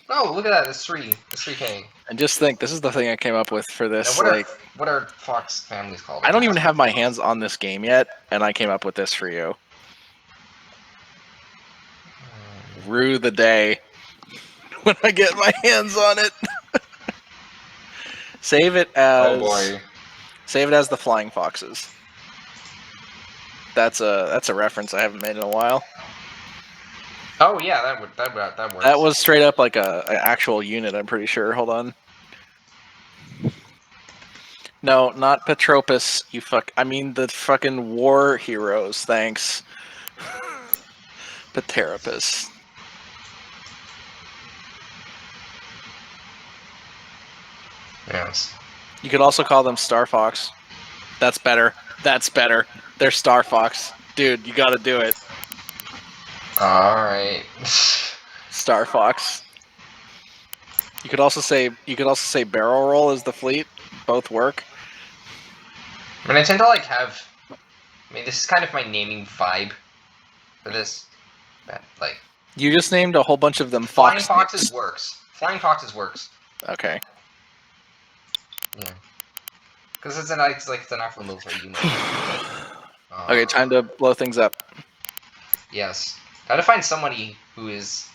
Oh, look at that! It's 3. It's 3K. And just think, this is the thing I came up with for Now, this. what Like, are fox families called? I don't even Again? have my hands on this game yet, and I came up with this for you. Rue the day when I get my hands on it. Save it Oh as boy. the flying foxes. That's a reference I haven't made in a while. Oh yeah, that works. That was straight up like an actual unit, I'm pretty sure. Hold on. No, not Petropus, you fuck. I mean the fucking war heroes, thanks. Pteropus. Yes. You could also call them Star Fox. That's better. That's better. They're Star Fox. Dude, you gotta do it. All right. Star Fox. You could also say barrel roll as the fleet. Both work. I mean, I tend to like have. I mean, this is kind of my naming vibe for this. Like, You just named a whole bunch of them flying fox foxes names. works. Flying foxes works. Okay. Yeah. Because it's an actual military unit. Okay, time to blow things up. Yes. Gotta find somebody who is.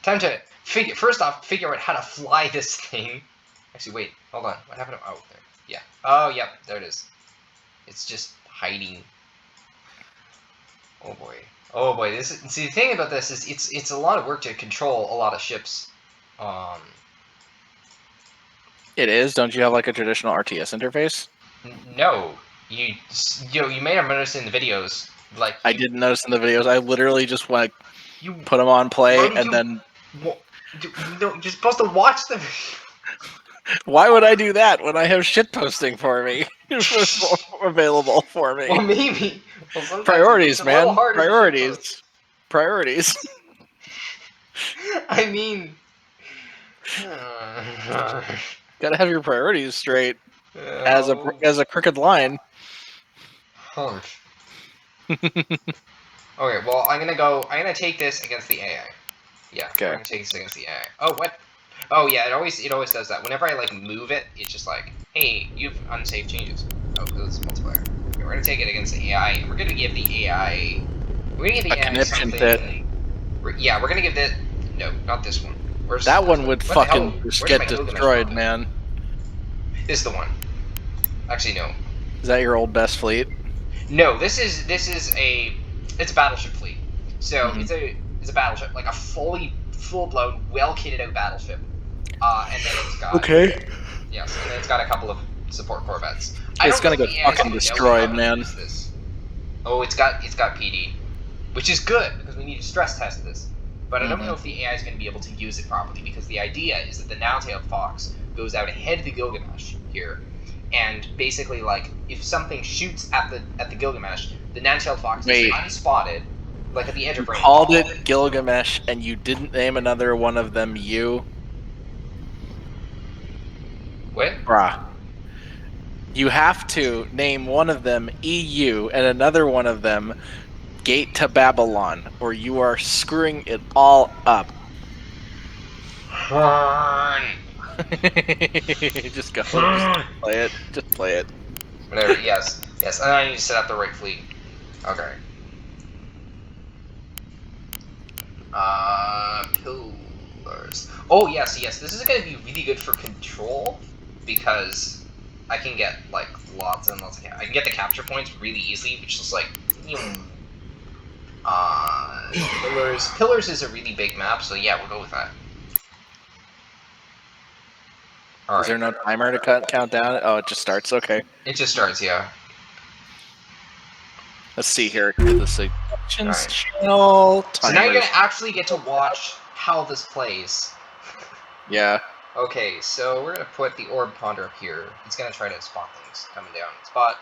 Time to figure out how to fly this thing. Actually, wait. Hold on. What happened to? Oh, there. Yeah. Oh, yep. There it is. It's just hiding. Oh boy. Oh boy. This is, see, the thing about this is it's a lot of work to control a lot of ships. Um. It is. Don't you have like a traditional RTS interface? No. You may have noticed in the videos. Like I didn't notice in the videos. I literally just like you. put them on play Brody, and then. you're supposed to watch the. Why would I do that when I have shit posting for me available for me? Well, maybe. Well, sometimes Priorities, it's a little man. harder to Priorities. Priorities. I mean. Gotta have your priorities straight Oh, as a crooked line. harsh. Okay, well, I'm gonna take this against the AI. Yeah, we're Okay. gonna take this against the AI. Oh, what? Oh, yeah, it always does that. Whenever I, like, move it, it's just like, hey, you've unsafe changes. Oh, because it's multiplayer. Okay, we're gonna take it against the AI, and we're gonna give the AI... We're gonna give the A AI conniption something... fit. Yeah, we're gonna give this... No, not this one. That one would what the hell? fucking just Where did my get Gilgamesh destroyed, go? man. This is the one. Actually, no. Is that your old best fleet? No, this is it's a battleship fleet. So Mhm. it's a battleship, like a full blown, well kitted out battleship. And then it's got Okay. yes, and then it's got a couple of support corvettes. I It's don't know gonna if get the AI is fucking going to know how destroyed, to man. use this. Oh, it's got PD, which is good because we need to stress test this. But I don't know if the AI is going to be able to use it properly because the idea is that the now-tailed fox goes out ahead of the Gilgamesh here, and basically, like, if something shoots at the Gilgamesh, the now-tailed fox is Wait. unspotted, like at the edge You of rainfall. called it Gilgamesh and you didn't name another one of them you? What? Bruh. You have to name one of them EU and another one of them Gate to Babylon, or you are screwing it all up. Just go. Just play it. Just play it. Whatever. Yes. Yes. And I need to set up the right fleet. Okay. Pillars. Oh yes, yes. This is going to be really good for control because I can get like lots and lots of. I can get the capture points really easily, which is like. Pillars. Pillars is a really big map, so yeah, we'll go with that. All Is there right. no timer to count down? Oh, it just starts. Okay. It just starts, yeah. Let's see here. The suggestions Alright. channel So now you're timers. gonna actually get to watch how this plays. Yeah. Okay, so we're gonna put the orb ponder up here. It's gonna try to spot things coming down. Spot.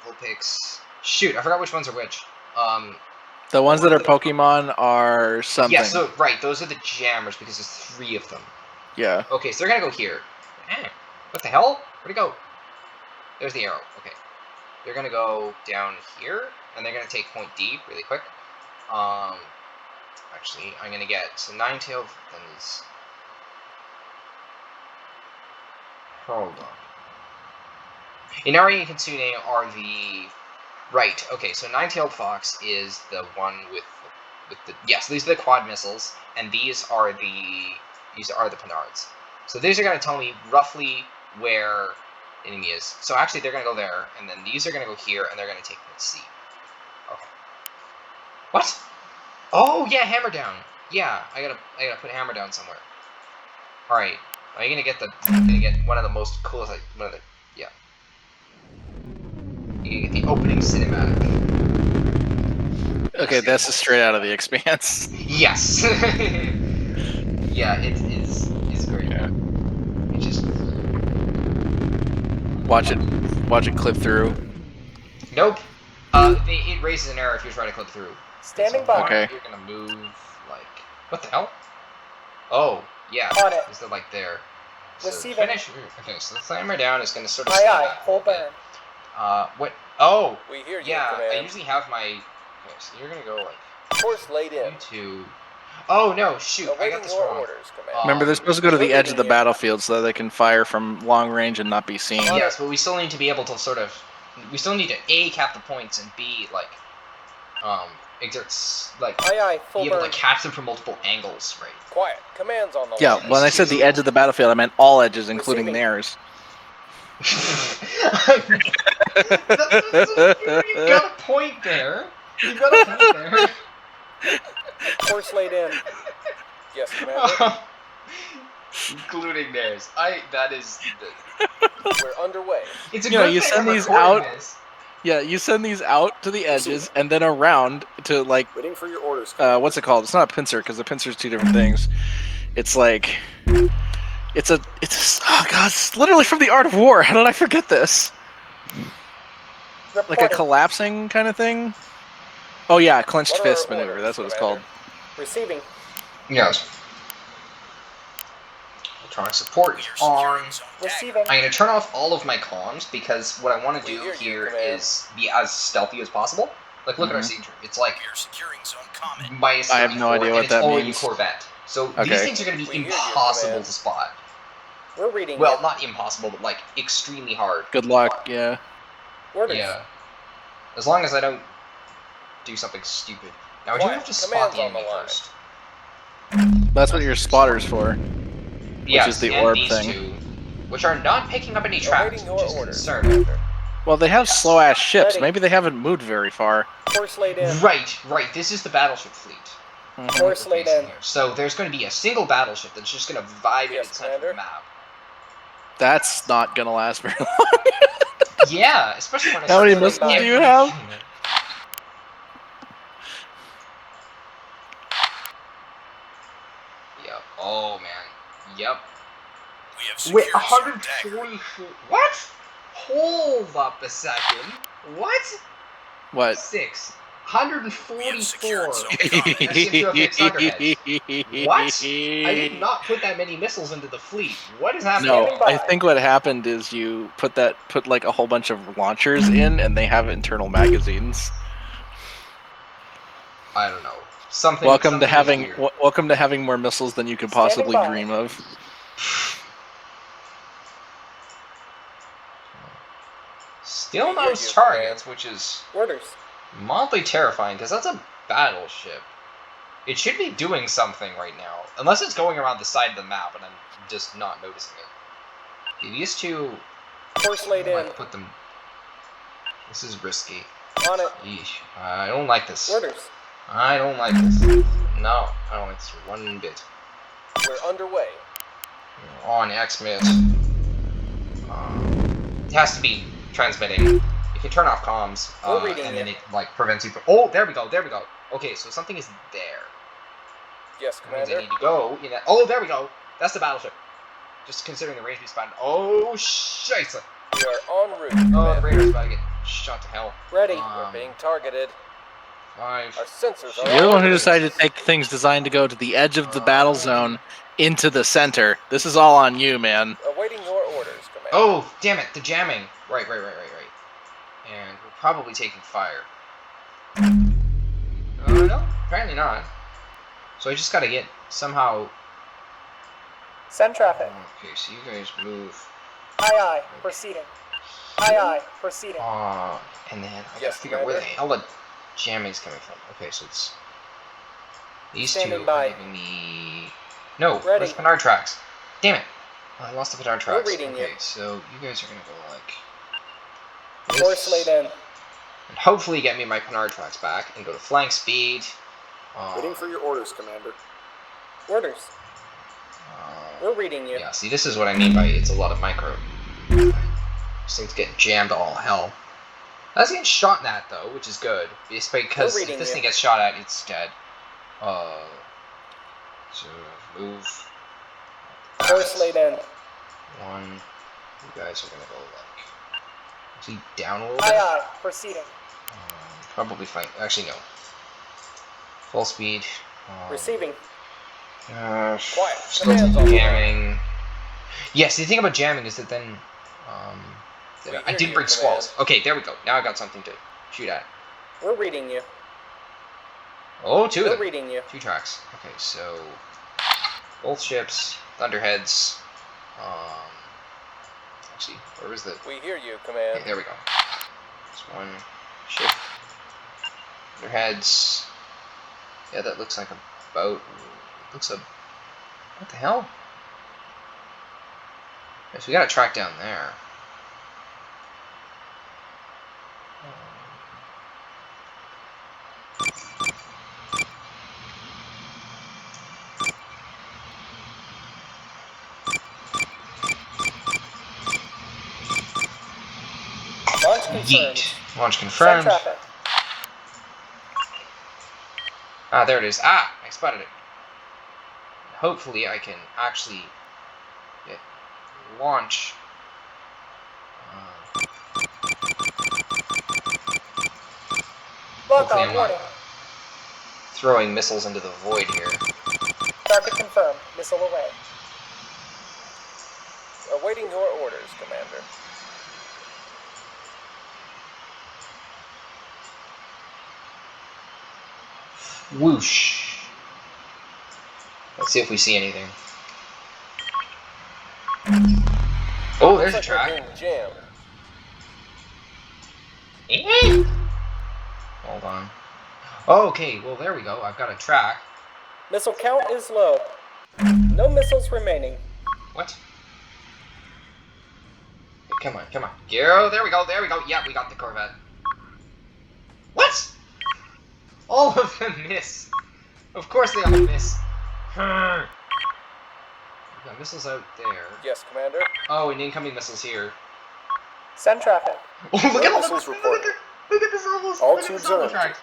Vulpix. Shoot, I forgot which ones are which. The ones that are Pokemon are something. Yeah, so right, those are the jammers because there's 3 of them. Yeah. Okay, so they're gonna go here. What the hell? Where'd it go? There's the arrow. Okay. They're gonna go down here, and they're gonna take point D really quick. Actually, I'm gonna get so 9-tailed things. Hold on. Inari and Kitsune are the... Right, okay, so Nine-Tailed Fox is the one with the... Yes, these are the quad missiles, and these are the Penards. So these are going to tell me roughly where the enemy is. So actually, they're going to go there, and then these are going to go here, and they're going to take the C. Okay. What? Oh, yeah, hammer down. Yeah, I gotta put hammer down somewhere. Alright. I'm gonna get one of the most coolest, like, one of the, yeah. You get the opening cinematic. Okay, this is straight out of The Expanse. Yes! Yeah, it's great. Yeah. It just... Watch it clip through. Nope. It raises an error if you try to click through. Standing So by. Okay. You're gonna move, like... What the hell? Oh, yeah. On it. Is it like there? So Receiving. finish. Okay, so the timer down is gonna sort of Aye, stay aye. back a Full little bit. burn. What? Oh! We hear you, Yeah, Command. I usually have my... Okay, so you're gonna go like... Course laid in. You two... Oh, no, shoot, I Awaiting got this your wrong. orders, Command. Remember, they're supposed to go to the edge of the battlefield so that they can fire from long range and not be seen. Yes, but we still need to be able to sort of... We still need to A, cap the points, and B, like... exerts... Like, Aye, aye. Full be able burn. to catch them from multiple angles, right? Quiet. Commands on the Yeah, line. when I said the edge of the battlefield, I meant all edges, including Receiving. theirs. You've got a point there. You've got a point there. Course laid in. Yes, Commander. Including theirs. That is... We're underway. It's a You know, good you thing send I'm these recording out- this. Yeah, you send these out to the edges and then around to, like, Waiting for your orders. what's it called? It's not a pincer, because the pincer's two different things. It's like... It's a... Oh, God, it's literally from the Art of War. How did I forget this? Like a Reporting. collapsing kind of thing? Oh, yeah, clenched What are fist our maneuver. orders, That's what it's Commander? called. Receiving. Yes. Electronic support on. Receiving. I'm going to turn off all of my comms because what I want to We do hear you, here Command. is be as stealthy as possible. Like, look at our Mhm. siege room. It's like We're securing zone common. minus I have no 34, idea and what it's that already means. a Corvette. So these Okay. things are going to be We hear you, impossible Command. to spot. We're reading Well, it. not impossible, but like extremely hard. Good luck, yeah. Orders. Yeah. As long as I don't do something stupid. Now I do Quiet. have to spot the Command's on the enemy line. first. That's what your spotter's for. Yes, is the and orb these thing. two, which are not picking up any traps, Awaiting which your is orders, concerning. Commander. Well, they have slow-ass ships. Ready. Maybe they haven't moved very far. Course laid in. Right. This is the battleship fleet. Mhm. Course laid in. So there's going to be a single battleship that's just going to vibe in Yes, its center of the Commander. map. That's not gonna last very long. Yeah, especially when I How many start missiles doing do you every have? unit. Yep. Oh man. Yep. We have Wait, secured zone dagger. 144. What? Hold up a second. What? What? 6. We have 144. secured zone That common. seems to have hit Suckerheads. What? I did not put that many missiles into the fleet. What is happening? No, Standing by. I think what happened is you put like a whole bunch of launchers in, and they have internal magazines. I don't know. Something. Welcome to something having is weird. welcome to having more missiles than you could possibly Standing by. dream of. Still We hear knows you, targets, which is Orders. mildly terrifying because that's a battleship. It should be doing something right now, unless it's going around the side of the map and I'm just not noticing it. Okay, these two, Course laid I in. might put them. This is risky. On it. Yeesh. I don't like this. Orders. I don't like this. No, I don't like this one bit. We're underway. On X-Mit. It has to be transmitting. You can turn off comms, We're reading and then it. it like prevents you from. Oh, there we go. There we go. Okay, so something is there. Yes, That means I Commander. need to go in that. Oh, there we go. That's the battleship. Just considering the range we spanned. Oh, shite. We are en route, Oh, the Commander. Raider's about to get shot to hell. Ready. We're being targeted. 5. Our sensors are You're the one who on. decided to take things designed to go to the edge of the battle zone into the center. This is all on you, man. Awaiting your orders, Commander. Oh, damn it. The jamming. Right. And we're probably taking fire. No, apparently not. So I just gotta get somehow. Send traffic. Okay, so you guys move Aye, aye. Proceeding. Aye, aye. Proceeding. And then I gotta Yes, figure out where the Commander. hell the jamming's coming from. Okay, so it's these Standing two by. are giving me. No, Ready. where's Penard tracks? Damn it! I lost the Penard tracks. reading Okay, you. so you guys are gonna go like Course laid in. and hopefully get me my Penard tracks back and go to flank speed. Waiting for your orders, Commander. Orders. We're reading you. Yeah, see, this is what I mean by it's a lot of micro. This thing's getting jammed to all hell. That's getting shot at though, which is good. It's because We're if reading this you. thing gets shot at, it's dead. So move. Course laid in. One. You guys are gonna go like. Is he down a little Aye, bit? aye. Proceeding. Probably fine. Actually, no. Full speed. Receiving. Quiet. Still Commands on jamming. Yes, the thing about jamming is that then. We I hear didn't you, bring squalls. Command. Okay, there we go. Now I got something to shoot at. We're reading you. Oh, two of We're them. reading you. 2 tracks. Okay, so both ships, thunderheads. Actually, where was the? We hear you, Okay, Command. there we go. There's one ship. Thunderheads. Yeah, that looks like a boat. Looks a. What the hell? Yes, we got a track down there. Launch confirmed. Yeet. Launch Send confirmed. traffic. Ah, there it is. Ah, I spotted it. Hopefully, I can actually get launch. Lock Hopefully on. I'm not Warning. throwing missiles into the void here. Target confirmed. Missile away. Awaiting your orders, Commander. Whoosh. Let's see if we see anything. Oh, there's a Looks like we're track. being jammed. Hold on. Oh, okay, well, there we go. I've got a track. Missile count is low. No missiles remaining. What? Come on, come on. Giro, there we go, there we go. Yeah, we got the Corvette. What? All of them miss. Of course they all miss. We've got missiles out there. Yes, Commander. Oh, and incoming missiles here. Send traffic. Oh, look No at all the missiles reported. Look at this almost. All look at tubes this almost are empty. tracks.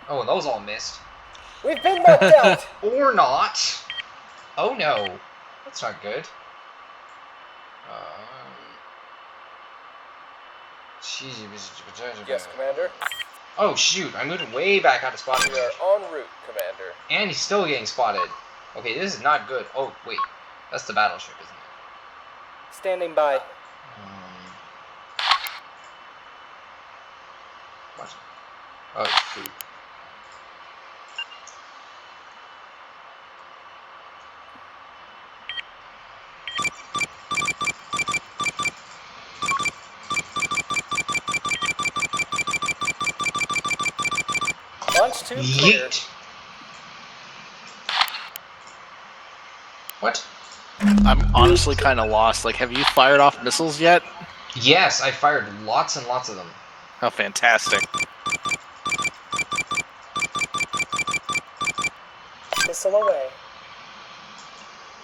Oh, and those all missed. We've been knocked out. Or not. Oh no. That's not good. Yes, Commander. Oh shoot, I'm moving way back out of spotting We are range. en route, Commander. And he's still getting spotted. Okay, this is not good. Oh, wait. That's the battleship, isn't it? Standing by. What? Oh, shoot. Launch tube clear. Yeet. What? I'm honestly kind of lost. Like, have you fired off missiles yet? Yes, I fired lots and lots of them. Oh, fantastic. Missile away.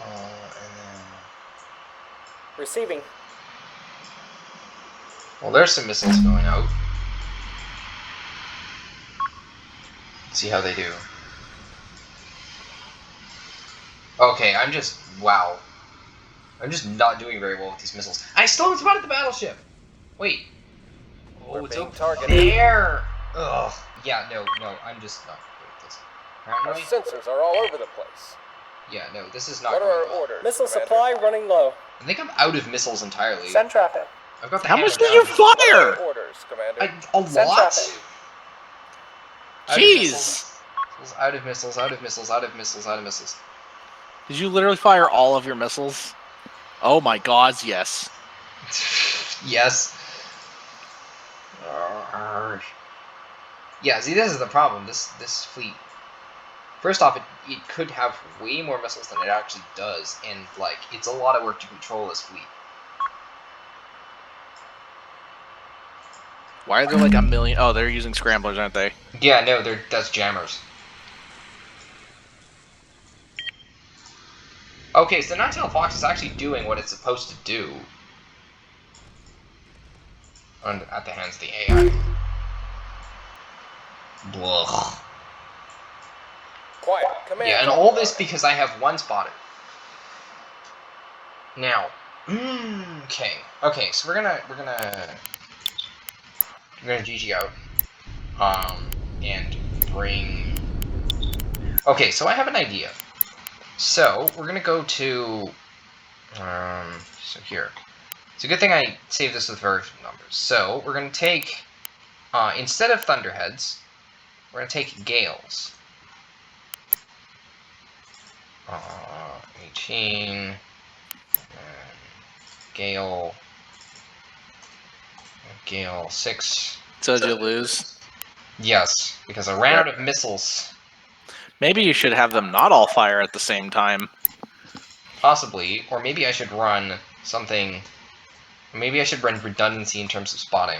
And then... Receiving. Well, there's some missiles going out. Let's see how they do. Okay, I'm just... Wow. I'm just not doing very well with these missiles. I still haven't spotted the battleship! Wait. Oh, We're it's being over targeted. there! Ugh. Yeah, no, I'm just not good at this. Our Apparently... sensors are all over the place. Yeah, no, this is not What are going our well. orders, Missile Commander? supply running low. I think I'm out of missiles entirely. Send traffic. I've got the How hammer much did down. you What are fire? our orders, Commander? A Send lot? traffic. Out of Jeez. missiles. Out of missiles, out of missiles, out of missiles, out of missiles. Did you literally fire all of your missiles? Oh my god, yes. Yes. Yeah, see, this is the problem. This fleet. First off, it could have way more missiles than it actually does, and like it's a lot of work to control this fleet. Why are there like a million? Oh, they're using scramblers, aren't they? Yeah, no, that's jammers. Okay, so Nine-tailed Fox is actually doing what it's supposed to do at the hands of the AI. Blah. Quiet. Command Yeah, and drop all this line. because I have one spotter. Now, okay, so we're gonna GG out, and bring. Okay, so I have an idea. So we're gonna go to, so here. It's a good thing I saved this with very few numbers. So we're gonna take, instead of Thunderheads, we're gonna take Gales. 18, Gale 6. So did you lose? Yes, because I ran out of missiles. Maybe you should have them not all fire at the same time. Possibly, or maybe I should run something. Maybe I should run redundancy in terms of spotting.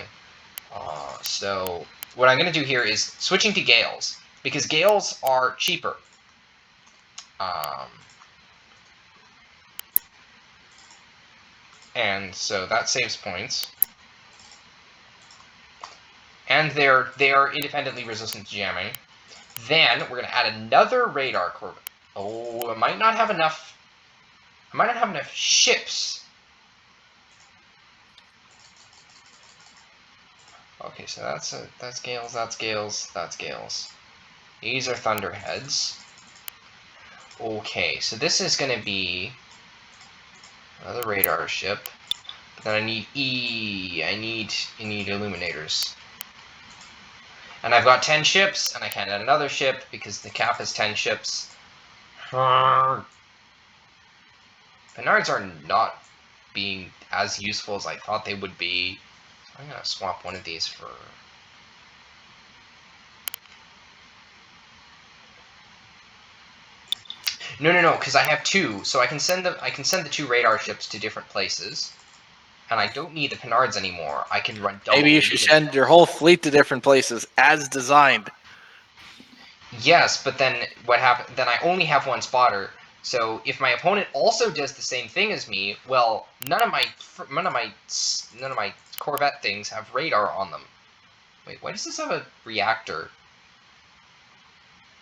So what I'm going to do here is switching to Gales, because Gales are cheaper. And so that saves points. And they are independently resistant to jamming. Then we're going to add another radar Corvette. Oh, I might not have enough ships. Okay, so that's Gales, that's Gales, that's Gales. These are Thunderheads. Okay, so this is going to be another radar ship. But then I need I need illuminators. And I've got 10 ships, and I can't add another ship because the cap is 10 ships. Penards are not being as useful as I thought they would be. So I'm going to swap one of these for... No, because I have two, so I can send the two radar ships to different places. And I don't need the Penards anymore. I can run double. Maybe you should send your whole fleet to different places as designed. Yes, but then what happens? Then I only have one spotter. So if my opponent also does the same thing as me, well, none of my Corvette things have radar on them. Wait, why does this have a reactor?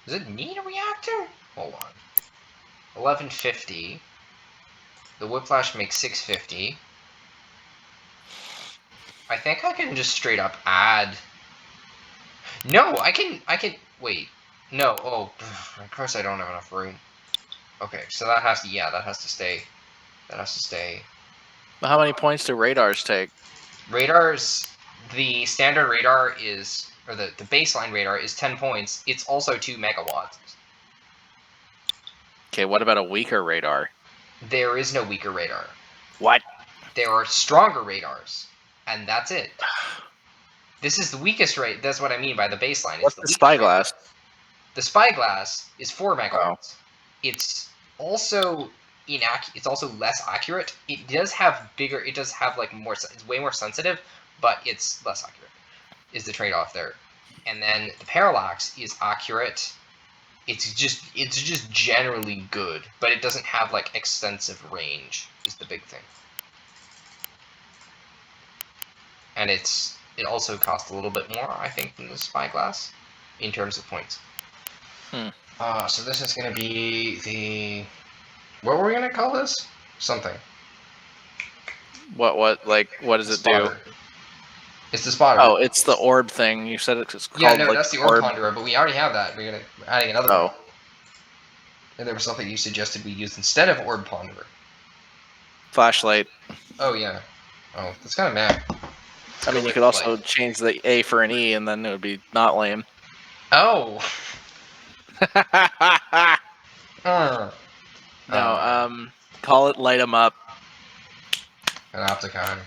Does it need a reactor? Hold on. 1150. The Whiplash makes 650. I think I can just straight up add. No, I can. Wait. No. Oh, of course I don't have enough room. Okay, so that has to. Yeah, that has to stay. That has to stay. How many points do radars take? Radars. The standard radar is, or the baseline radar is 10 points. It's also 2 megawatts. Okay, what about a weaker radar? There is no weaker radar. What? There are stronger radars, and that's it. This is the weakest rate. That's what I mean by the baseline. What's the spyglass? The spyglass is 4 megawatts. Oh. It's also it's also less accurate. It does have bigger. It does have like more. It's way more sensitive, but it's less accurate. Is the trade-off there? And then the parallax is accurate. It's just generally good, but it doesn't have like extensive range. Is the big thing. And it also costs a little bit more, I think, than the spyglass in terms of points. So this is going to be the... What were we going to call this? Something. What does it do? It's the spotter. Oh, it's the orb thing. You said it's called. Yeah, no, like, that's the orb ponderer, but we already have that. We're adding another one. And there was something you suggested we use instead of orb ponderer. Flashlight. Oh, yeah. Oh, that's kind of mad. I mean, you could also change the A for an E, and then it would be not lame. Oh! No, Call it light 'em up. Panopticon.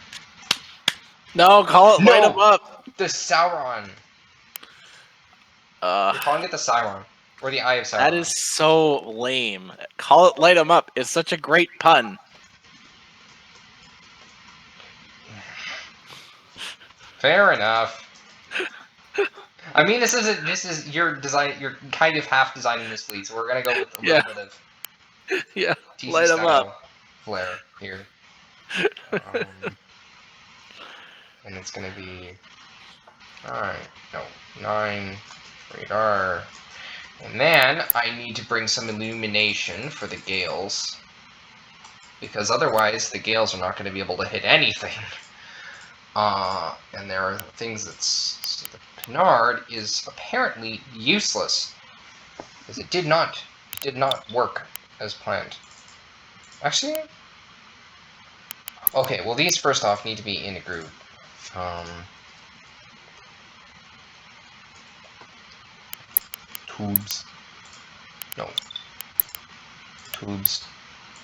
No, call it light 'em No! up. The Sauron. You're calling it the Sauron. Or the Eye of Sauron. That is so lame. Call it light 'em up. It's such a great pun. Fair enough. I mean, this is your design. You're kind of half designing this fleet, so we're gonna go with a little bit of Yeah, TC light 'em style up. flair here, and it's gonna be 9 radar, and then I need to bring some illumination for the gales, because otherwise the gales are not going to be able to hit anything. And there are things so the Pinard is apparently useless, because it did not work as planned. Actually, okay. Well, these first off need to be in a group. Tubes. No. Tubes.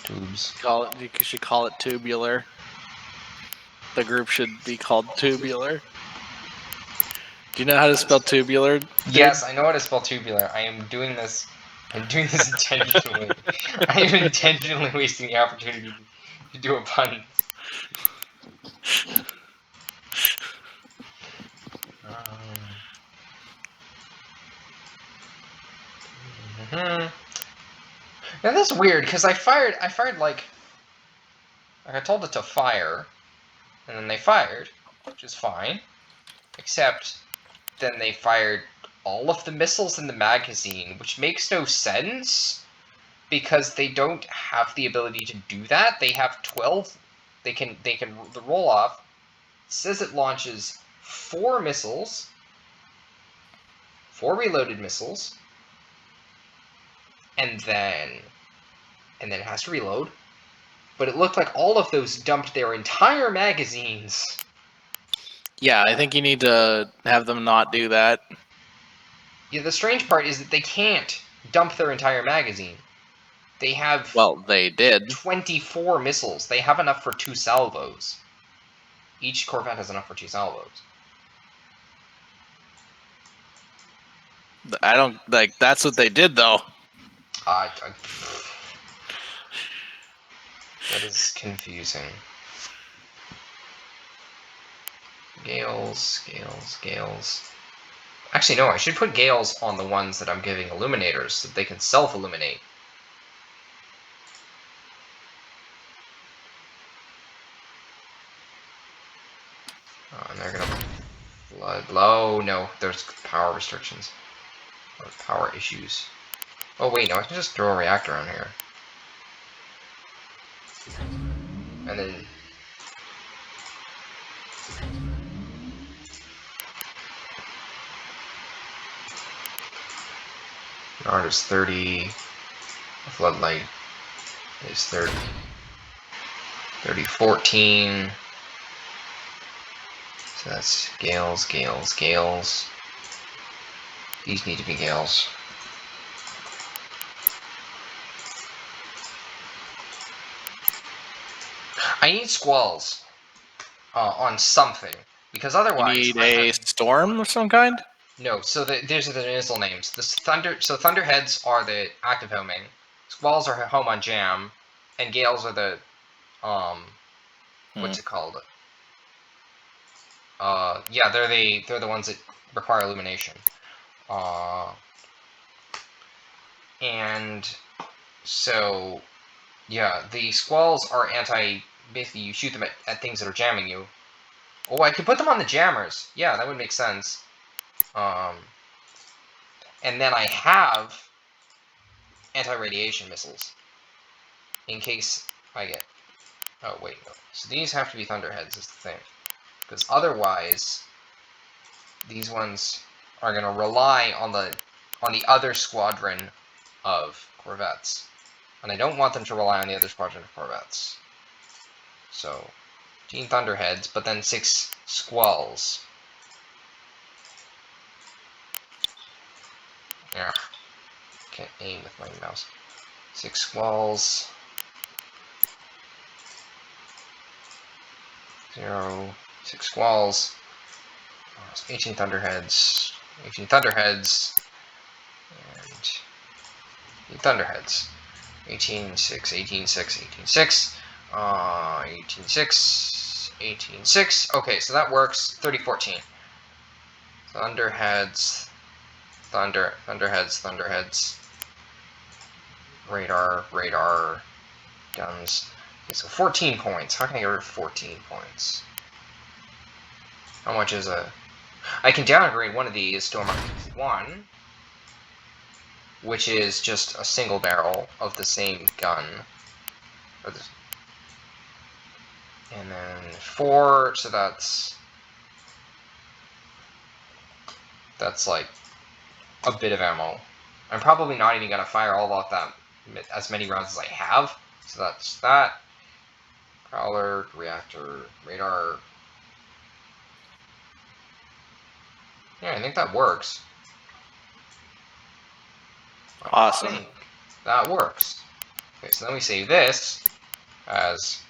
You should call it tubular. The group should be called tubular. Do you know how to spell tubular? Dude? Yes, I know how to spell tubular. I'm doing this intentionally. I am intentionally wasting the opportunity to do a pun. Now that's weird because I fired like I told it to fire, and then they fired, which is fine. Except then they fired all of the missiles in the magazine, which makes no sense because they don't have the ability to do that. They have 12. They can the roll off. It says it launches 4 missiles, 4 reloaded missiles, and then it has to reload. But it looked like all of those dumped their entire magazines. Yeah, I think you need to have them not do that. Yeah, the strange part is that they can't dump their entire magazine. They have Well, they did. 24 missiles. They have enough for 2 salvos. Each Corvette has enough for 2 salvos. I don't like. That's what they did, though. That is confusing. Gales. Actually, no, I should put Gales on the ones that I'm giving illuminators so that they can self-illuminate. And they're gonna flood low. No, there's power restrictions. Or power issues. Oh wait, no, I can just throw a reactor on here. And then Nard is 30. The floodlight is 30. 14. So that's Gales. These need to be Gales. I need squalls on something, because otherwise You need a storm of some kind. No, so these are the missile names. Thunderheads are the active homing, squalls are home on jam, and gales are the what's it called? Yeah, they're the ones that require illumination. And so yeah, the squalls are basically you shoot them at things that are jamming you. Oh, I could put them on the jammers. Yeah, that would make sense. And then I have anti-radiation missiles in case I get. Oh wait, no. So these have to be Thunderheads is the thing, because otherwise these ones are going to rely on the other squadron of Corvettes, and I don't want them to rely on the other squadron of Corvettes. So 15 Thunderheads, but then 6 Squalls. Yeah, can't aim with my mouse. 6 Squalls. 0, 6 squalls, 18 thunderheads, 18 thunderheads, and 8 thunderheads. 18, 6, 18, 6, 18, 6, 18, 6, 18, 6. Okay, so that works. 30, 14. Thunderheads, thunderheads, thunderheads. Radar, guns. Okay, so 14 points. How can I get rid of 14 points? How much is a... I can downgrade one of these to a Mark 1, which is just a single barrel of the same gun. And then 4, so that's like a bit of ammo. I'm probably not even going to fire all of that, as many rounds as I have. So that's that. Prowler, reactor, radar. Yeah, I think that works. Awesome. I think that works. Okay, so then we save this as...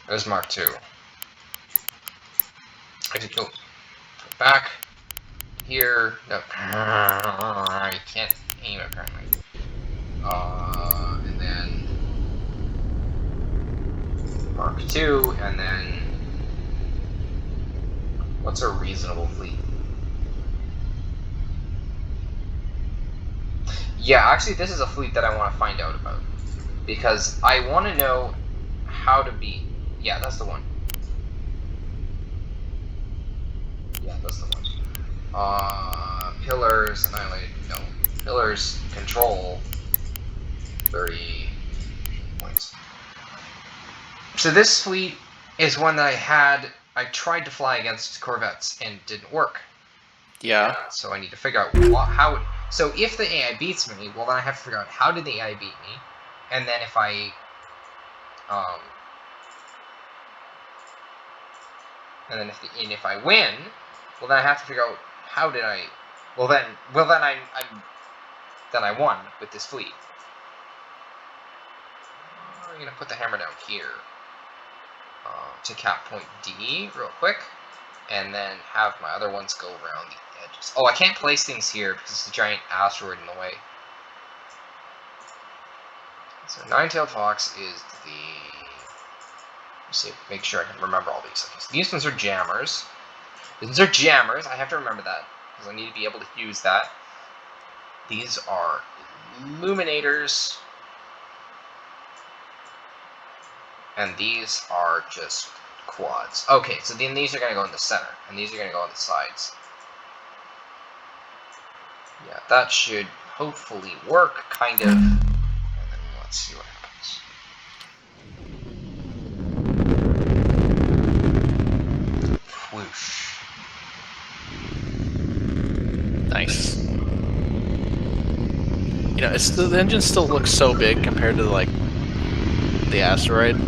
There's Mark 2. Actually, oh, back here. No. I can't aim apparently. And then Mark 2, and then what's a reasonable fleet? Yeah, actually, this is a fleet that I want to find out about because I want to know how to beat. Yeah, that's the one. Yeah, that's the one. Pillars, annihilate. No. Pillars, control. 30 points. So this fleet is one that I tried to fly against Corvettes and didn't work. Yeah. So I need to figure out how. So if the AI beats me, well then I have to figure out how did the AI beat me, and then if I, if I win, well then I have to figure out how did I. Well then I won with this fleet. I'm gonna put the hammer down here to cap point D real quick, and then have my other ones go around the edges. Oh, I can't place things here because it's a giant asteroid in the way. So Nine-tailed fox is the... Let's see, make sure I can remember all these. Okay, so these ones are jammers. These are jammers. I have to remember that because I need to be able to use that. These are illuminators. And these are just quads. Okay, so then these are going to go in the center, and these are going to go on the sides. Yeah, that should hopefully work, kind of. And then let's see what happens. Whoosh. Nice. You know, the engine still looks so big compared to like the asteroid.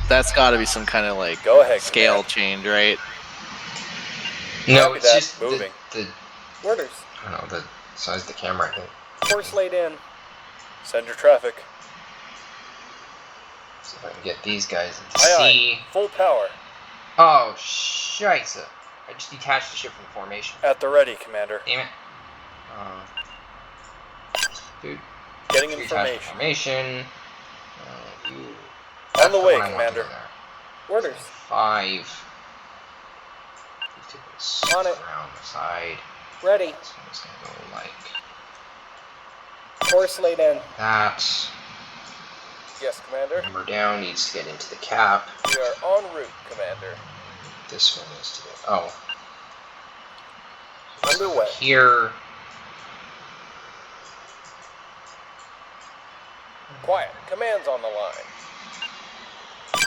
That's got to be some kind of like Go ahead, scale Command. change, right? No, Copy it's that. just Moving. the Orders. I don't know, the size of the camera, I think. Course laid in. Send your traffic. So if I can get these guys into Aye, C. aye. Full power. Oh, scheisse. I just detached the ship from formation. At the ready, Commander. Damn it. Dude. Getting Detach information. formation. You. On the way, one I want to Commander. go there. Orders. 5. These two goes On it. around the side. Ready. This one's going to go like Course laid in. that. Yes, Commander. Hammer down needs to get into the cap. We are en route, Commander. This one needs to get... Oh. Underway. Here. Quiet. Command's on the line.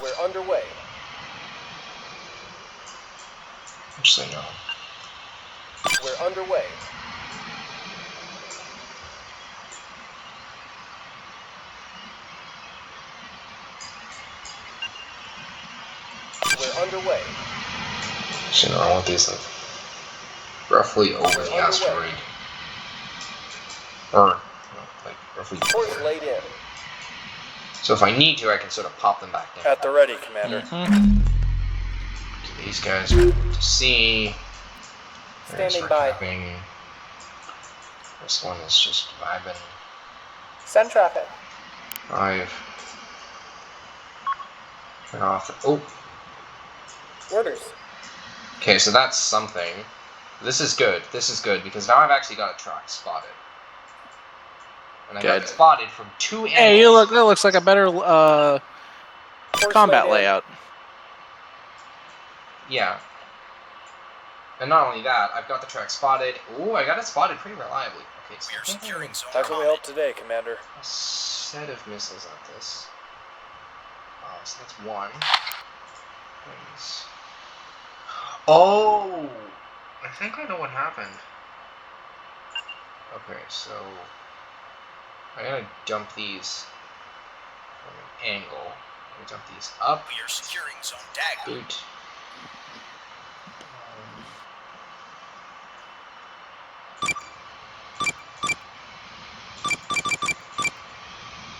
We're underway. Actually, no. We're underway. We're underway. Actually, no, I want these like roughly over the asteroid. Or, like, if we... Course laid in. So if I need to, I can sort of pop them back down. At the ready, Commander. Mhm. So these guys are to see. There's Standing our by. capping. This one is just vibing. Send traffic. 5. Turn off. Oh, Orders. okay, so that's something. This is good. This is good because now I've actually got a truck spotted. And I got Good. it spotted from 2 angles. Hey, that looks like a better Course combat laid in. layout. Yeah. And not only that, I've got the track spotted. Ooh, I got it spotted pretty reliably. Okay, so We are securing zone How can we help today, Commander? a set of missiles at this. So that's 1. Nice. Oh! I think I know what happened. Okay, so I'm gonna dump these from an angle. I'm gonna dump these up. We are securing zone dagger. Boot.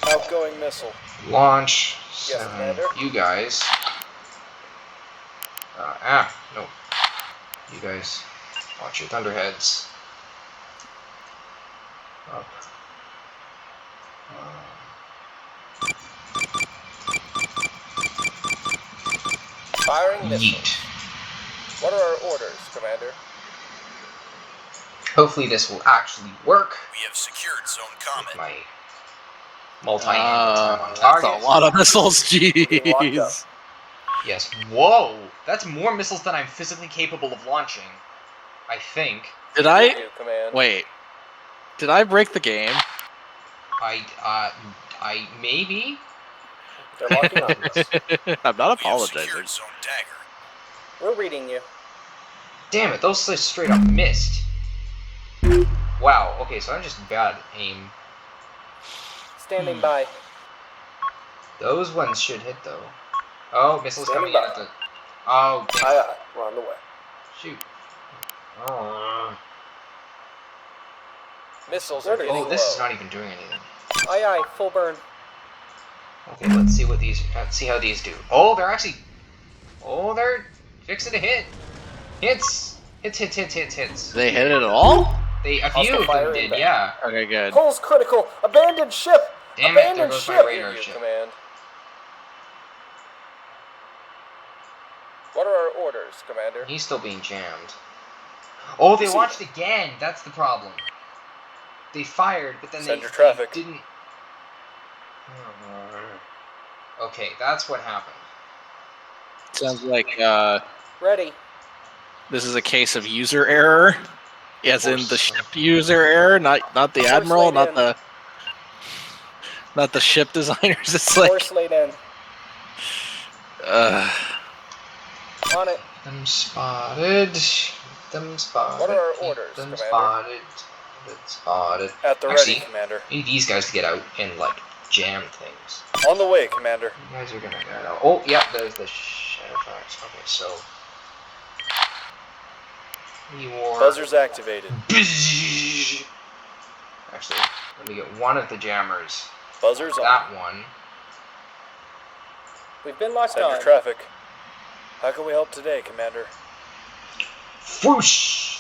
Outgoing missile. Launch. Yes, 7. Commander. You guys. No. You guys. Launch your thunderheads. Up. Firing missile. Yeet. What are our orders, Commander? Hopefully this will actually work. We have secured zone With comet. my multi-angle time on That's target. a lot of missiles. Getting locked up. Jeez. Yes. Whoa! That's more missiles than I'm physically capable of launching. I think. Did With I you, Command. wait? Did I break the game? I maybe. They're locking on us. I'm not We have apologizing. secured zone dagger. We're reading you. Damn it! Those just straight up missed. Wow. Okay, so I'm just bad at aim. Standing by. Those ones should hit though. Oh, missiles Standing coming in by. at the. Oh, damn. Aye, aye. We're on the way. Shoot. Oh, Missiles are getting this is low. not even doing anything. Aye aye, full burn. Okay, let's see what these. Let's see how these do. Oh, they're actually. Oh, they're fixing to hit. Hits. Hits. They hit it at all? A few Hostile of them fire did, inbound. yeah. Okay, good. Hull's critical. Abandoned ship. Damn it! There Abandoned goes my ship. radar With you, ship. Command. What are our orders, Commander? He's still being jammed. Oh, they See launched again. That's the problem. They fired, but then Send they your traffic. didn't. Okay, that's what happened. Sounds like Ready. this is a case of user error, as in the ship user error, not the Course admiral, laid not in. the ship designers. It's like Course laid in. On it. Them spotted. Them spotted. What are our Keep orders, them Commander? Spotted. At the Actually, ready, Commander. I need these guys to get out and like jam things. On the way, Commander. You guys are gonna get out. Oh, yeah, there's the Shadowfax. Okay, so. War. Buzzers activated. Actually, let me get one of the jammers. Buzzers on. That one. We've been locked Send your on. traffic. How can we help today, Commander? Whoosh!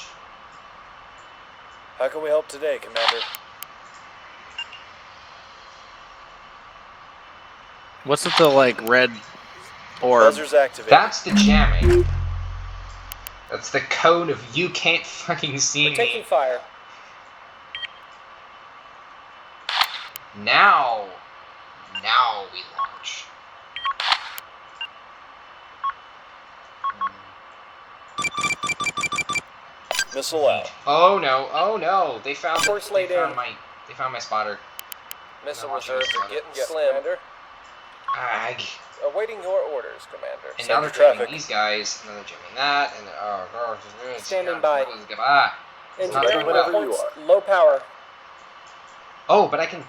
How can we help today, Commander? what's with the like red orb? Buzzers activated. That's the jamming. That's the code of you can't fucking see We're taking me. fire. Now we launch. Missile out. Oh no! They found Course laid in. They found my spotter. Missile No, reserves she's are getting Yes, slim. Commander. Ag. Awaiting your orders, Commander. And Send now your they're jamming traffic. these guys, and then they're jamming that, and then Standing by. It's not Engineering doing whatever well. you reports are. low power. Oh, but I can.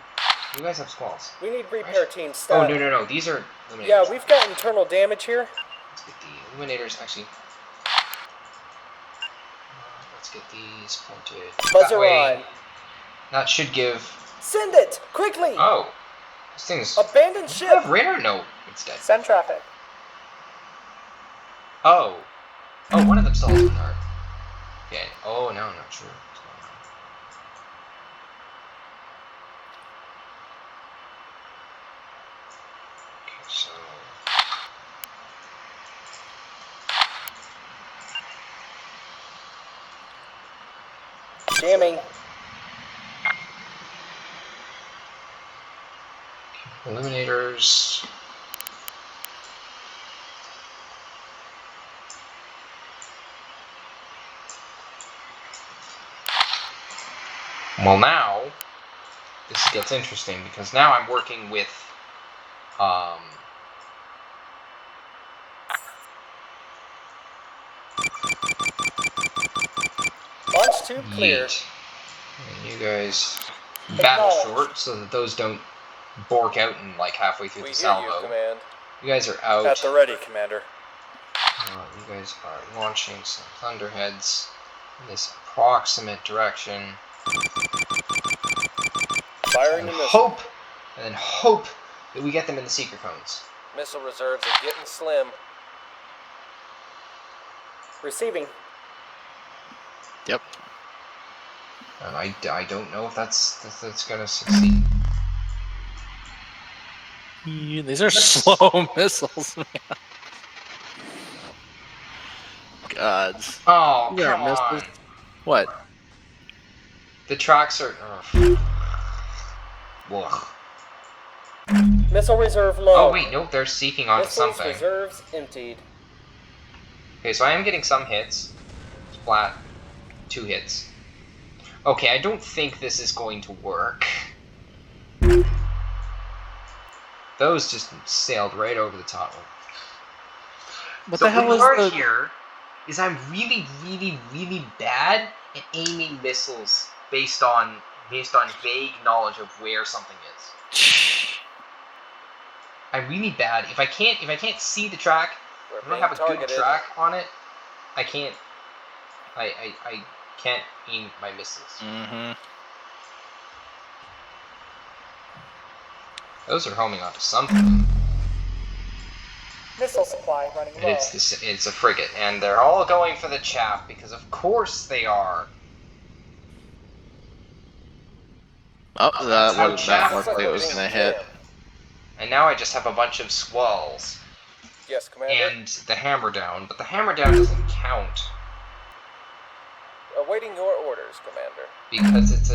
You guys have squalls. We need repair teams. Oh Stat. no! These are eliminators. Yeah, we've got internal damage here. Let's get the illuminators actually. Let's get these pointed Buzzer that way. on. That should give... Send it! Quickly! Oh. This thing is... Abandon I ship! have radar? No, it's dead. Send traffic. Oh. Oh, one of them still has one heart. Okay. Oh, no, not true. What's going on? Okay, so... Jamming. Eliminators. Well, now this gets interesting because now I'm working with Launch tube clear. Yeet. And you guys battle short so that those don't bork out and like halfway through We the hear you, salvo. Command. You guys are out. At the ready, Commander. You guys are launching some thunderheads in this approximate direction. Firing And the missile. hope that we get them in the seeker cones. Missile reserves are getting slim. Receiving. Yep. And I don't know if that's gonna succeed. These are slow missiles, man. Gods. Oh, Yeah, come on. missiles. What? The tracks are... Ugh. Missile reserve low. Oh, wait, nope, they're seeking onto Missiles something. reserves emptied. Okay, so I am getting some hits. Flat. 2 hits. Okay, I don't think this is going to work. Those just sailed right over the top. What So the hell the is part the... here is I'm really, really, really bad at aiming missiles based on vague knowledge of where something is. I'm really bad. If I can't see the track, We're if I don't being have a targeted. good track on it, I can't aim my missiles. Mm-hmm. Those are homing onto something. Missile supply running And low. it's a frigate, and they're all going for the chap because of course they are. Oh, That's how that chaff looked like it was gonna hit. And now I just have a bunch of squalls Yes, Commander. and the hammer down, but the hammer down doesn't count Awaiting your orders, Commander. because it's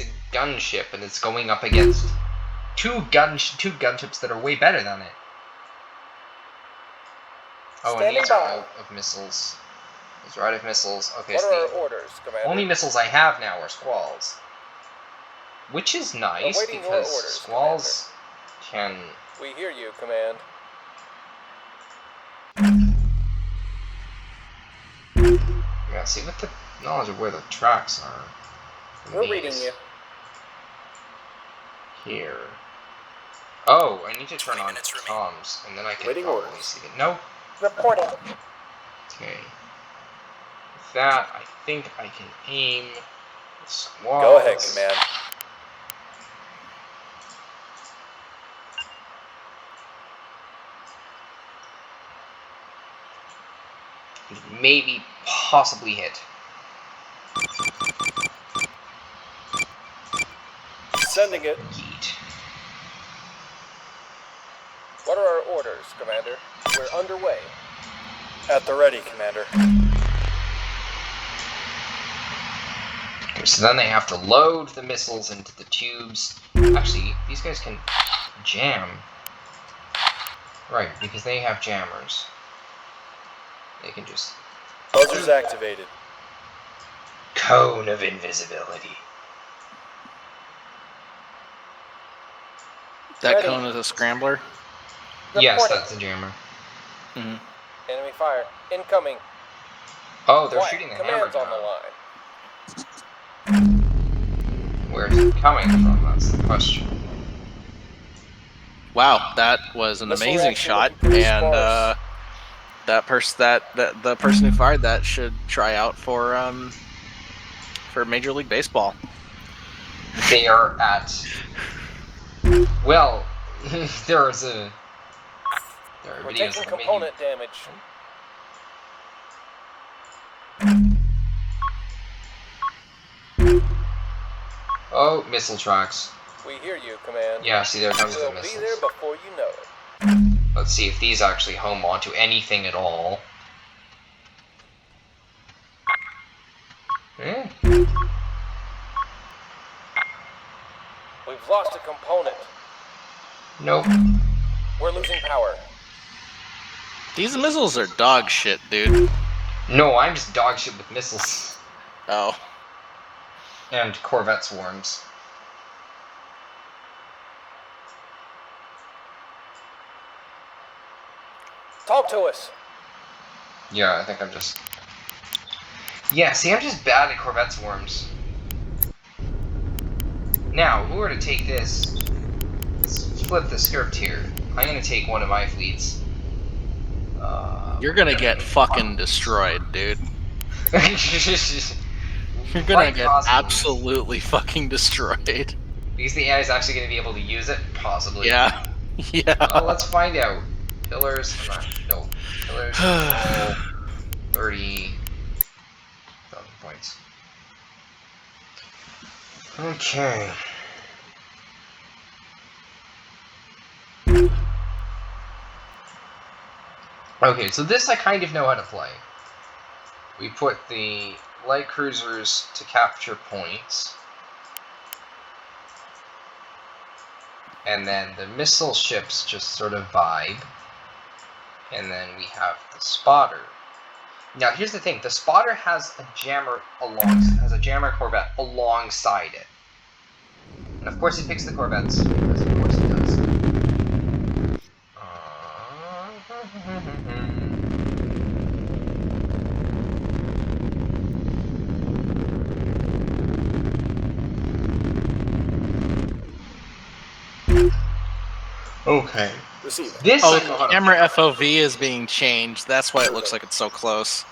a gunship and it's going up against two gunships that are way better than it. Oh, and these are out of missiles. These are out of missiles. Okay, What so are the our orders, Commander? only missiles I have now are squalls. Which is nice Awaiting your because orders, squalls can... We hear you, Command. Yeah, see what the knowledge of where the tracks are. We're reading you. Here. Oh, I need to turn 20 on minutes remaining. comms, and then I can Waiting probably orders. see it. No. Reporting. Okay. With that, I think I can aim the squalls. Go ahead, Command. Maybe, possibly hit. Sending it. Yeet. What are our orders, Commander? We're underway. At the ready, Commander. Okay, so then they have to load the missiles into the tubes. Actually, these guys can jam. Right, because they have jammers. They can just... Buzzers activated. Cone of invisibility. That Ready. cone is a scrambler. Yes, Reporting. that's a jammer. Mm-hmm. Enemy fire. Incoming. Oh, they're Quiet. shooting the hammer Command's on the down. line. Where's it coming from? That's the question. Wow, that was an Missile amazing reaction shot, looking pretty and sparse. the person who fired that should try out for Major League Baseball. They are at. Well, there's a. There are We're videos taking that make you. component damage. Oh, missile tracks. We hear you, Command. Yeah, see, there comes the We'll be missiles. there before you know it. Let's see if these actually home onto anything at all. Eh? We've lost a component. Nope. We're losing power. These missiles are dog shit, dude. No, I'm just dog shit with missiles. Oh. And Corvette swarms. Talk to us. Yeah, I think I'm just... Yeah, see, I'm just bad at Corvette swarms. Now, if we were to take this... Let's flip the script here. I'm gonna take one of my fleets. You're gonna get fucking destroyed, dude. You're gonna Quite get possibly. absolutely fucking destroyed. Because the AI is actually gonna be able to use it? Possibly. Yeah. Yeah. Well, let's find out. Pillars, I'm not... No. Pillars, control, 30,000 points. Okay. Okay, so this I kind of know how to play. We put the light cruisers to capture points. And then the missile ships just sort of vibe. And then we have the spotter. Now here's the thing, the spotter has a jammer Corvette alongside it. And of course it picks the Corvettes, because of course it does. Okay. Receiving. This Oh, I know how the to camera FOV is being changed. That's why it looks like it's so close.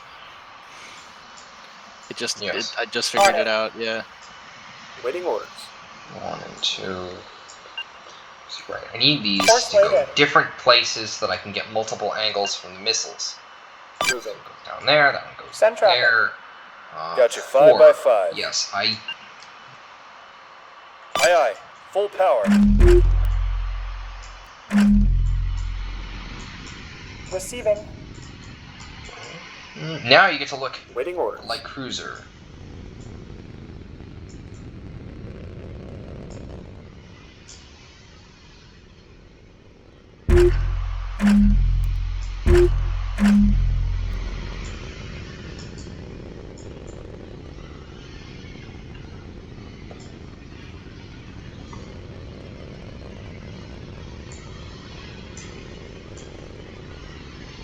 It just, Yes. I just figured it out. Yeah. Waiting orders. 1 and 2. That's right. I need these Force to go later. different places so that I can get multiple angles from the missiles. Moving. Goes down there, that one goes Send traffic. there. Got you 4. 5 by 5. Yes, Aye, aye. Full power. Receiving. Now you get to look Waiting orders. like cruiser.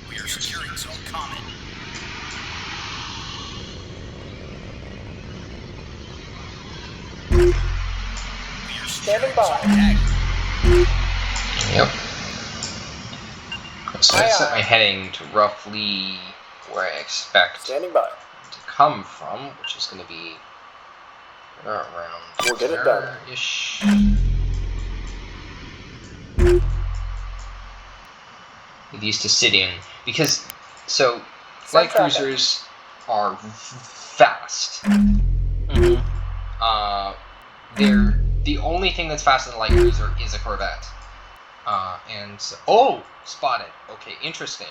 We are securing zone common. We are Standing securing by. zone dagger. Yep. So I Aye, set aye. my heading to roughly where I expect Standing by. to come from, which is going to be around We'll get it done. there-ish. Need these to sit in because so Send light traffic. cruisers are fast. Mhm. They're the only thing that's faster than a light cruiser is a Corvette. And so, oh, spotted. Okay, interesting.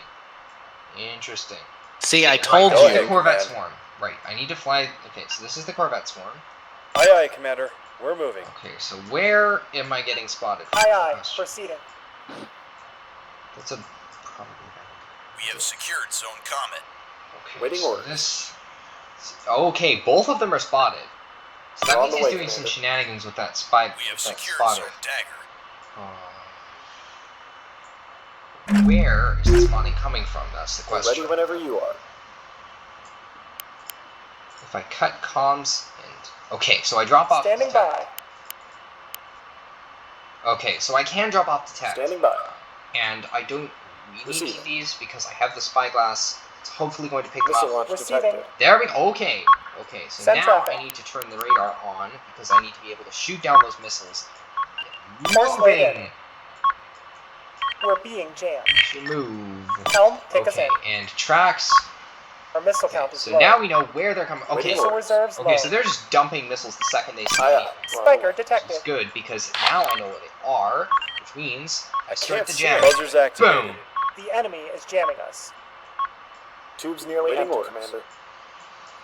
Interesting. See, I Right, told this is ahead, the Corvette Command. swarm. Right, I need to fly. Okay, so this is the Corvette swarm. Aye, aye, Commander. We're moving. Okay, so where am I getting spotted? Aye, That's the aye. question. Proceeding. That's a probably. We have secured zone common. Okay, Waiting so orders. this. Okay, both of them are spotted. So that On means the he's way, doing some Commander. shenanigans with that spy. We have With that secured spotter. zone dagger. Where is the spotting coming from? That's the We're question. ready whenever you are. If I cut comms and okay, so I drop off. Standing the tech. by. Okay, so I can drop off the tech. Standing by. And I don't really Receiving. need these because I have the spyglass. It's hopefully going to pick them Missile up. launch Receiving. detected. There we go. Okay. Okay, so Send now traffic. I need to turn the radar on because I need to be able to shoot down those missiles. Force laid in. Moving. We're being jammed. To move. Helm, take us Okay, in. and tracks. Our missile Okay, count is so low. now we know where they're coming. Okay, Missile reserves low. okay, so they're just dumping missiles the second they see Aye, anything. aye. Spiker Which detected. is good because now I know where they are, which means I start Can't the see jam. it. Buzzers activated. Boom. The enemy is jamming us. Tube's nearly empty, Commander.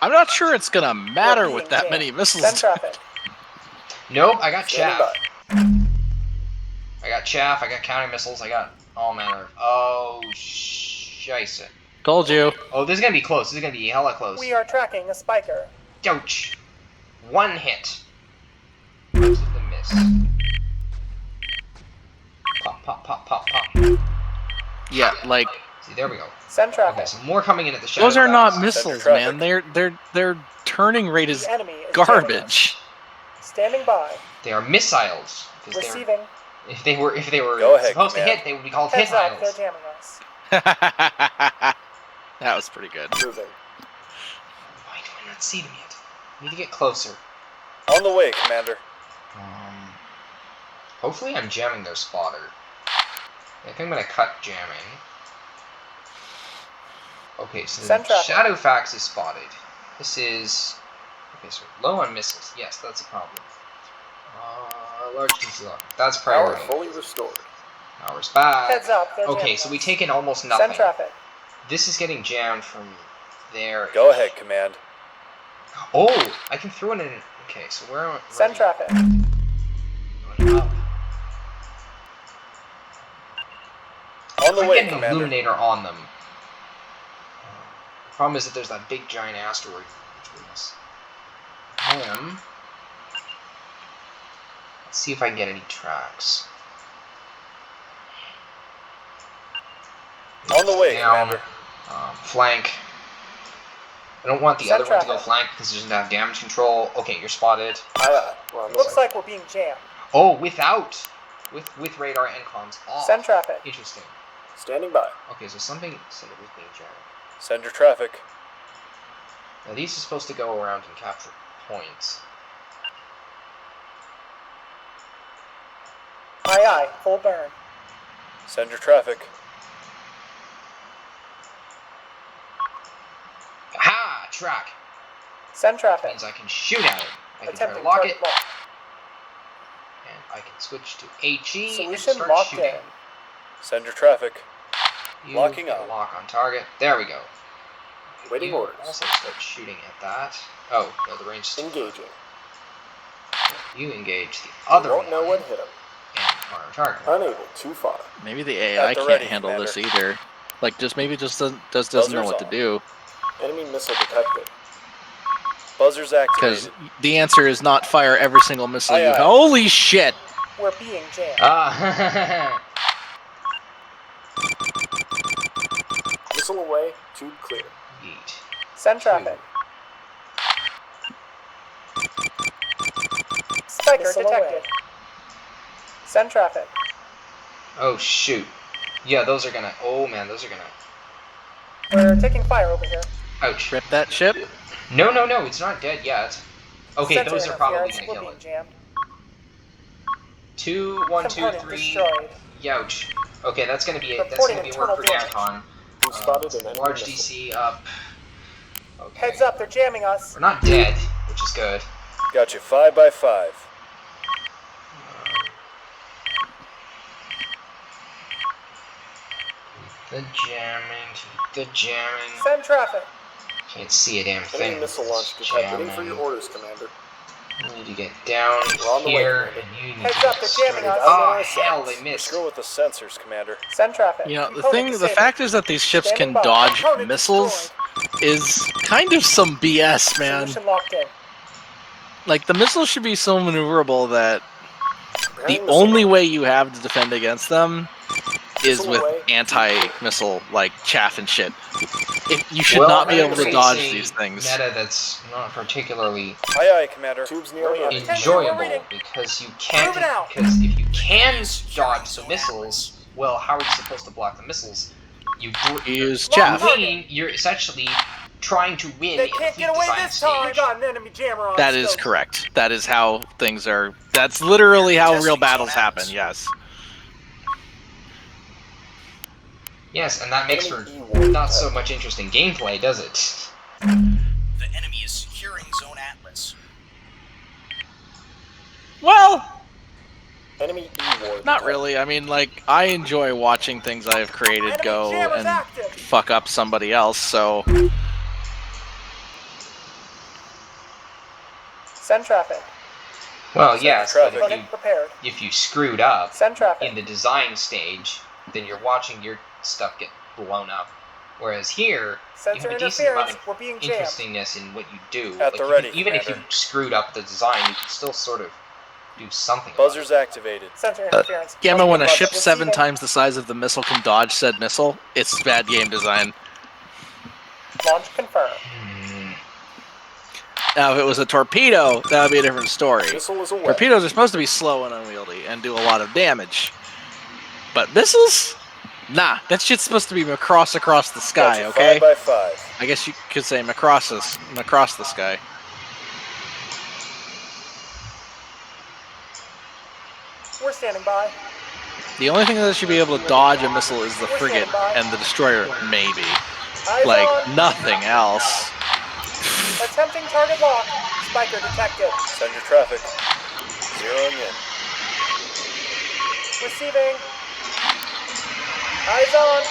I'm not sure it's gonna matter We're with being that jammed. many missiles. Send traffic. Nope, I got Standing chaff. by. I got chaff, I got counter missiles, I got all manner of... Oh, scheisse. Told you. Oh, this is gonna be close. This is gonna be hella close. We are tracking a spiker. Ouch. One hit. Most of them miss. Pop, pop, pop, pop, pop. Yeah, like See, there we go. Send Okay, traffic. so more coming in at the shadow. those are not fast. missiles, traffic. man. Their turning rate is The enemy is jamming us. garbage. Standing by. They are missiles. Because they're, Receiving. if they were Go ahead, supposed to command. hit, they would be called Heads hit up, they're miles. jamming us. That was pretty good. Moving. Why do I not see them yet? I need to get closer. On the way, Commander. Hopefully I'm jamming their spotter. I think I'm gonna cut jamming. Okay, so Send traffic. Shadowfax is spotted. This is... Okay, so low on missiles. Yes, that's a problem. Large DC lock. That's Power priority. fully restored. Power's back. Heads up, they're Okay, jamming so we us. take in almost Send nothing. traffic. This is getting jammed from there. Go ahead, Command. Oh, I can throw it in. Okay, so where am I? Send traffic. Going up. On the I'm way, getting an Commander. illuminator on them. The problem is that there's that big giant asteroid between us. Let's see if I can get any tracks. On the way, Down. Commander. Flank. I don't want the Send other one to go traffic. flank because it doesn't have damage control. Okay, you're spotted. Aye, aye. We're on the Looks way. like we're being jammed. Oh, without. With radar and comms off. Send traffic. Interesting. Standing by. Okay, so something said it was being jammed. Send your traffic. Now these are supposed to go around and capture points. Aye aye, full burn. Send your traffic. Ha! Track! Send traffic. Means I can shoot at it. I can try to Attempting lock target it, lock. and I can switch to HE and Solution start locked shooting. in. Send your traffic. You Locking get a on. lock on target. There we go. Waiting You orders. also start shooting at that. Oh, no, the range is too far. Engaging. You engage the You other won't know one what hit him. and our target. Unable. Too far. Maybe the AI At the can't ready, handle Commander. this either. Like, just maybe just doesn't know what to on. do. Enemy missile detected. Buzzers Because activated. the answer is not fire every single missile Aye, you. aye. Holy shit! We're being jammed. Ah, Missile away. Tube clear. yeet. Send traffic. Spiker detected. Send traffic. Oh shoot. Yeah, those are gonna. Oh man, those are gonna. We're taking fire over here. Ouch. Rip that ship. No, no, no, it's not dead yet. Okay, Sensor those are probably interference. gonna We're kill being it. jammed. 2, 1, 2, Component 3. destroyed. Youch. Okay, that's gonna be it. That's Reporting gonna be work for internal damage. Danton. We spotted an enemy Large missile. DC up. Okay. Heads up, they're jamming us. We're not dead, which is good. Got you 5 by 5. The jamming, the jamming. Send traffic. Can't see a damn thing. Enemy missile launch detected. Waiting for your orders, Commander. You need to get down We're on the way, here, Commander. and you need Heads to up, get they're straight. jamming us. Oh, hell, they missed. Screw with the sensors, Commander. Send traffic. You know, Component the fact is that these ships Standing can by. dodge Component missiles is kind of some BS, man. Solution locked in. Like, the missiles should be so maneuverable that the Preparing missile only launch. way you have to defend against them is Missile with away. anti-missile, like, chaff and shit. You should Well, not be I able to think dodge it's a these things. Meta that's not particularly Aye, aye, Commander. Tube's nearly empty. enjoyable reading. because you can't. Move it out. Because if you can dodge the missiles, well, how are you supposed to block the missiles? You Use Long chaff. target. meaning you're essentially trying to win They in the can't fleet get away design this time. stage. Got an enemy jammer on. That is scope. correct. That is how things are. That's literally how real battles happen. Yes. Yes, and that makes for Enemy E-ward not so detected. much interesting gameplay, does it? The enemy is securing Zone Atlas. Well, Enemy E-ward not detected. really. I mean, like, I enjoy watching things I have created Enemy go jammer's and active. fuck up somebody else. So Send traffic. Well, yes, but traffic. Running prepared. if you screwed up Send traffic. in the design stage, then you're watching your stuff get blown up. Whereas here, Sensor you have a decent amount interference. of We're being jammed. interestingness in what you do. At Like, the ready, even if you Commander. screwed up the design, you can still sort of do something. about Buzzers activated. Sensor interference. Gamma, when a Receiving. ship 7 times the size of the missile can dodge said missile, it's bad game design. Launch confirmed. Hmm. Now, if it was a torpedo, that would be a different story. Missile is away. Torpedoes are supposed to be slow and unwieldy and do a lot of damage. But missiles? Nah, that shit's supposed to be across the sky, Gotcha, okay? 5x5. I guess you could say across the sky. We're standing by. The only thing that should be able to dodge a missile is the frigate and the destroyer, maybe. Eyes Like, on. nothing else. Attempting target lock. Spiker detected. Send your traffic. Zeroing in. Receiving. Eyes on.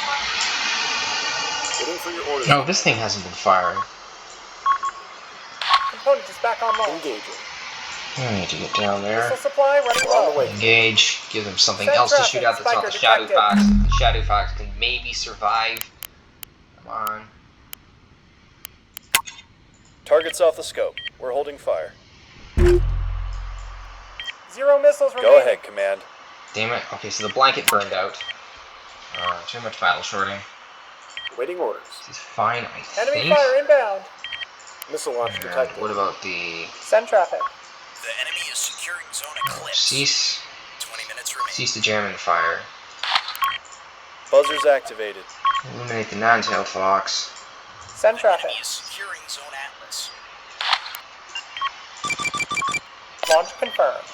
Waiting for your orders. No, this thing hasn't been firing. Component is back online. Engaging. I need to get down there. Missile supply running We're on the low. way. Engage. Give them something Send else to traffic. shoot at that's not the Spiker Shadow detected. Fox. The Shadow Fox can maybe survive. Come on. Target's off the scope. We're holding fire. 0 missiles remaining. Go ahead, Command. Damn it. Okay, so the blanket burned out. Too much battle shorting. Waiting orders. This is fine, I Enemy think. fire inbound. Missile launch And detected. what about the Send traffic. The enemy is securing Zone Eclipse. cease? 20 minutes remaining. Cease the jam and fire. Buzzers activated. Eliminate the non-tailed fox. Send The traffic. enemy is securing Zone Atlas. Launch confirmed.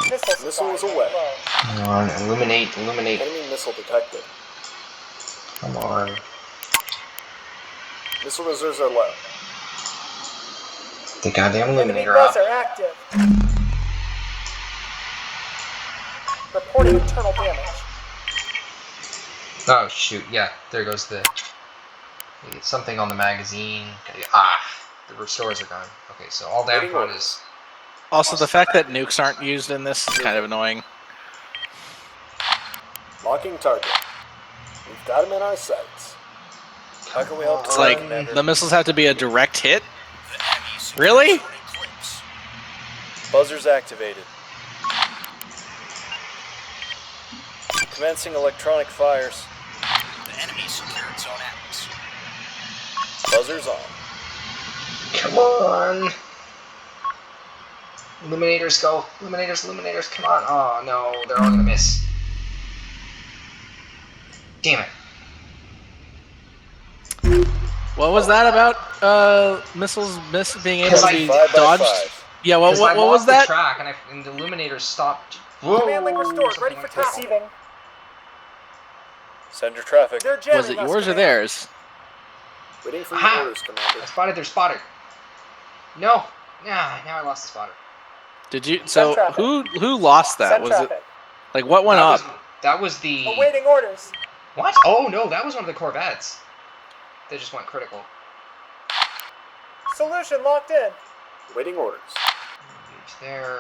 Missile Missile is supply away. low. Come on, illuminate. Enemy missile detected. Come on. Missile reserves are low. The goddamn Enemy illuminator up. buzzer active. Reporting internal damage. Oh shoot, yeah, there goes the... We get something on the magazine. Ah, the restores are gone. Okay, so all down front is... Also, the fact that nukes aren't used in this is kind of annoying. Locking target. We've got him in our sights. How can we help? It's like, Commander? the missiles have to be a direct hit? The enemy is securing Really? Zone Eclipse. Buzzers activated. Commencing electronic fires. The enemy secured Zone Atlas. Buzzers on. Come on! Illuminators go. Illuminators, come on. Oh no, they're all gonna miss. Damn it. What was that about? Missiles being able to be 5x5. dodged? Yeah, what 'Cause I was lost the that? track and the illuminators stopped. Whoa, Command link restored. Ready something for like that. receiving. Send your traffic. They're jamming Was it us, yours or Command. theirs? Waiting for Aha! your orders, Commander. I spotted their spotter. No. Nah, now I lost the spotter. Did you? So traffic. who lost that? Send Was it traffic. like what went up? That was the... Awaiting orders. What? Oh no, that was one of the Corvettes. They just went critical. Solution locked in. Waiting orders. Engage there.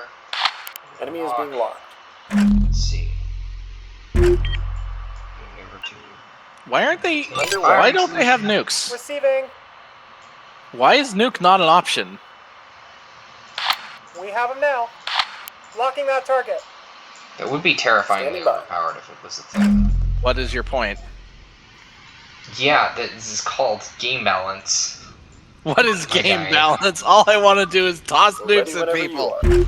Enemy is being locked. Let's see. Number 2. Why aren't they? Underway. Why don't they have nukes? Receiving. Why is nuke not an option? We have him now. Locking that target. That would be terrifyingly Standing by. overpowered if it was a thing. What is your point? Yeah, this is called game balance. What is My game guy. balance? All I want to do is toss We're ready nukes at whenever you people. are.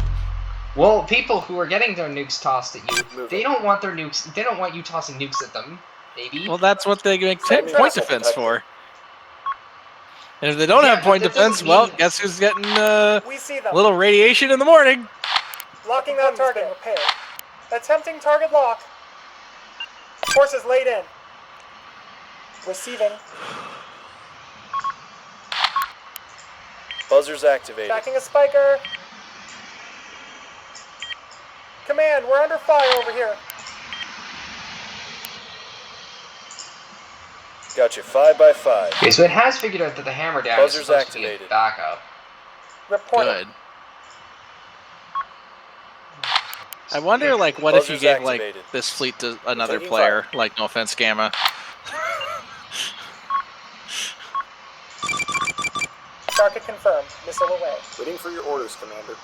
Well, people who are getting their nukes tossed at you, Move they it. don't want their nukes. They don't want you tossing nukes at them. Maybe. Well, that's what they make Send point missile defense detected. for. And if they don't Yeah, have point but that doesn't defense, well, mean- guess who's getting a We see them. little radiation in the morning? Locking that target. Repaired. Attempting target lock. Forces laid in. Receiving. Buzzers activated. Tracking a spiker. Command, we're under fire over here. Got you 5x5. Okay, so it has figured out that the hammer down is Buzzers supposed to be activated. a backup. Reporting. Good. I wonder, like, what if you Buzzers gave, like, activated. this fleet to another Taking player? Like, no offense, Gamma. Target confirmed. Missile away. Waiting for your orders, Commander.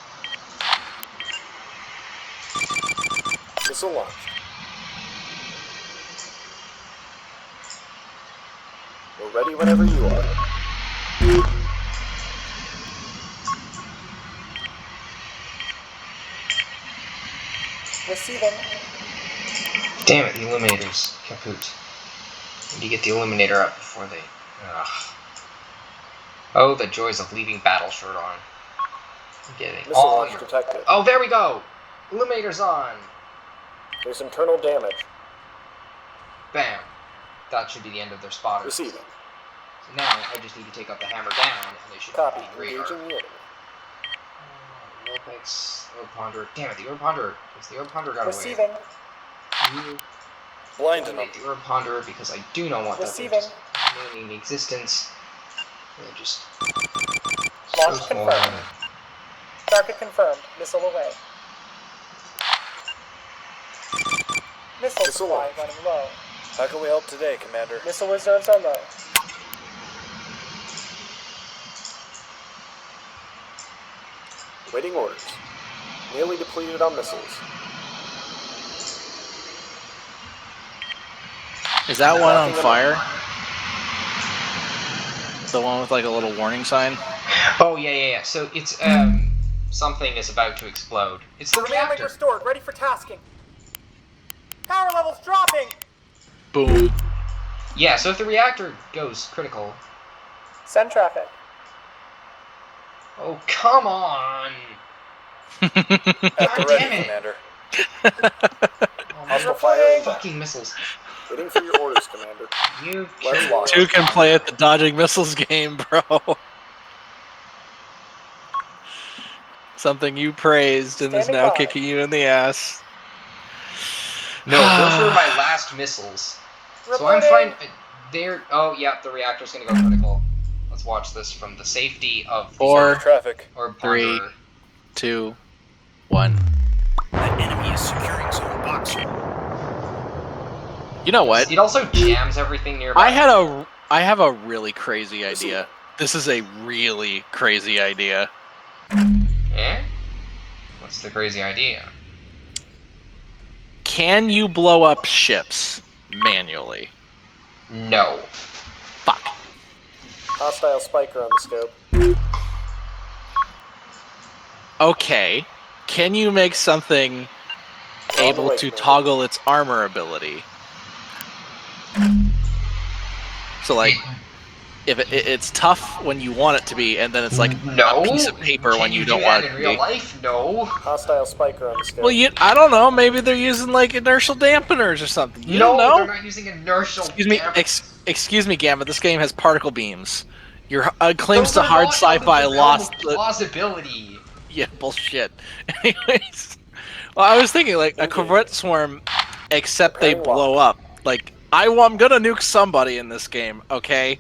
Missile launched. We're ready whenever you are. Receiving. Damn it, the Illuminator's kaput. Need to get the Illuminator up before they... Ugh. Oh, the joys of leaving battle shirt on. I'm getting Missile all launch your... detected. Oh, there we go! Illuminator's on! There's internal damage. Bam. That should be the end of their spotters. Receiving. So now I just need to take up the hammer down, and they should Copy. be radar. Engaging the enemy. Apex, Orb Ponder. Damn it, the Orb Ponder. Because the Orb Ponder got away. Receiving. You Blinding them. eliminate the Orb Ponder because I do not want that thing Receiving. just remaining in existence. They're just Launch so small. confirmed. Target confirmed. Missile away. Missile Missile supply launch. running low. How can we help today, Commander? Missile reserves are low. Waiting orders. Nearly depleted on missiles. Is that one on fire? The one with, like, a little warning sign? Oh, yeah. So it's, something is about to explode. It's the Command link reactor. restored. Ready for tasking. Power levels dropping. Boom. Yeah, so if the reactor goes critical... Send traffic. Oh, come on! At the God ready, damn it. Commander. Oh, my Hostile fire. fucking missiles. Waiting for your orders, Commander. You Let's killed launch. Two can play at the dodging missiles game, bro. Something you praised and is Standing now by. kicking you in the ass. No, those were my last missiles. So I'm Reporting. fine. They're... Oh, yeah, the reactor's gonna go critical. Let's watch this from the safety of the Four, Traffic. Orb three. Ponder. 2, 1. The enemy is securing zone box. You know what? It also jams everything nearby. I have a really crazy idea. This is a really crazy idea. Eh? What's the crazy idea? Can you blow up ships manually? No. Fuck. Hostile spiker on the scope. Okay. Can you make something able to toggle its armor ability? So, like, if it's tough when you want it to be, and then it's like No. a piece of paper Can when you do don't that want it in to real be. life? No. Hostile spiker on the scope. Well, I don't know. Maybe they're using like inertial dampeners or something. You no, don't know. they're not using inertial. Excuse me, damage. excuse me, Gamma. This game has particle beams. Your claims Those to are hard not out of the sci-fi realm lost. of plausibility. Yeah, bullshit. Anyways, well, I was thinking like a Corvette swarm, except they blow up. Like I'm gonna nuke somebody in this game, okay?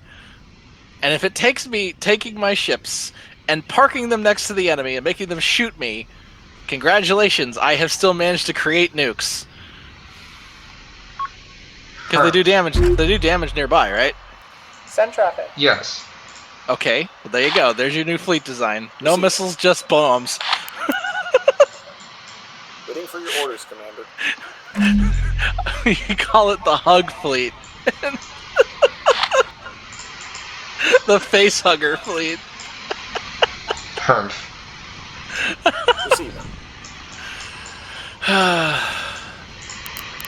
And if it takes me taking my ships and parking them next to the enemy and making them shoot me, congratulations, I have still managed to create nukes. Because they do damage. They do damage nearby, right? Send traffic. Yes. Okay, well, there you go. There's your new fleet design. No missiles, just bombs. Waiting for your orders, Commander. You call it the hug fleet. The face hugger fleet. Perf. Receiving.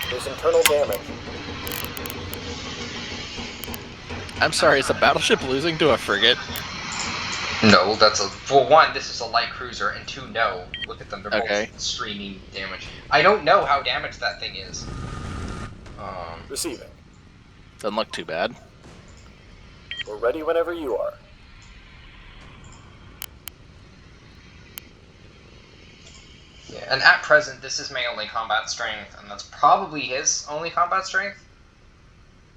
There's internal damage. I'm sorry, is a battleship losing to a frigate? No, that's a... Well, one, this is a light cruiser, and two, no. Look at them, they're Okay. both streaming damage. I don't know how damaged that thing is. Receiving. Doesn't look too bad. We're ready whenever you are. Yeah, and at present, this is my only combat strength, and that's probably his only combat strength.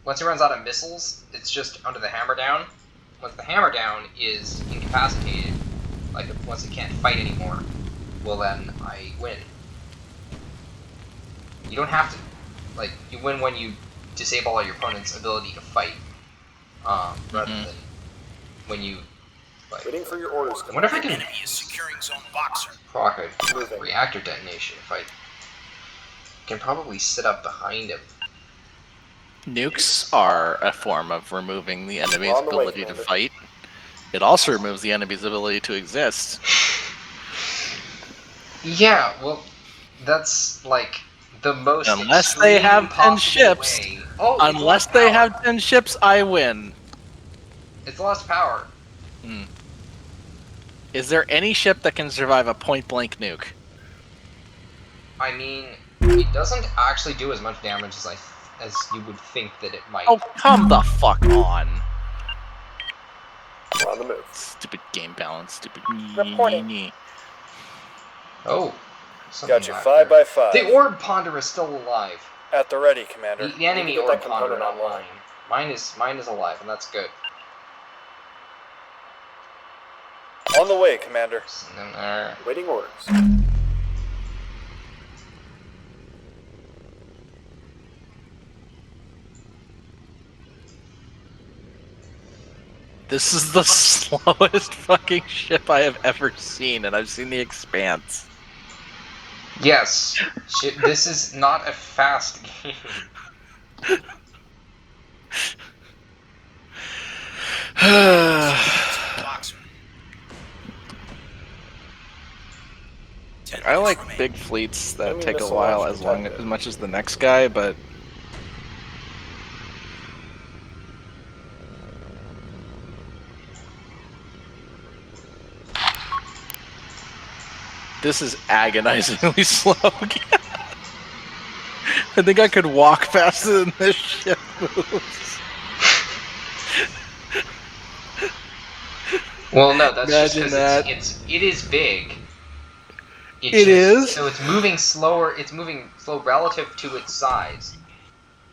Once he runs out of missiles, it's just under the hammer down. Once the hammer down is incapacitated, like once it can't fight anymore, well then I win. You don't have to, like, you win when you disable all your opponent's ability to fight, rather than when you, like, Waiting for your orders, I wonder if I Commander. can Enemy is securing zone boxer. proc a Moving. reactor detonation if I can probably sit up behind him. Nukes are a form of removing the enemy's On the way, ability to Commander. fight. It also removes the enemy's ability to exist. Yeah, well, that's like the most Unless they extreme have 10 possible ships. way. Oh, it's Unless lost they power. have 10 ships, I win. It's lost power. Is there any ship that can survive a point-blank nuke? I mean, it doesn't actually do as much damage as you would think that it might. Oh, come the fuck on. We're on the move. Stupid game balance, stupid... Reporting. Oh, something Got you back 5 there. by 5. The orb ponder is still alive. At the ready, Commander. The enemy get orb that ponder, component not online. mine. Mine is alive, and that's good. On the way, Commander. And then, Waiting orders. This is the slowest fucking ship I have ever seen, and I've seen The Expanse. yes, this is not a fast game. Boxer. I like big fleets that Enemy take a missile while launch as detected. much as the next guy, but this is agonizingly slow. I think I could walk faster than this ship moves. Well, no, that's just Imagine because that. it is big. It is? So it's moving slower. It's moving slow relative to its size,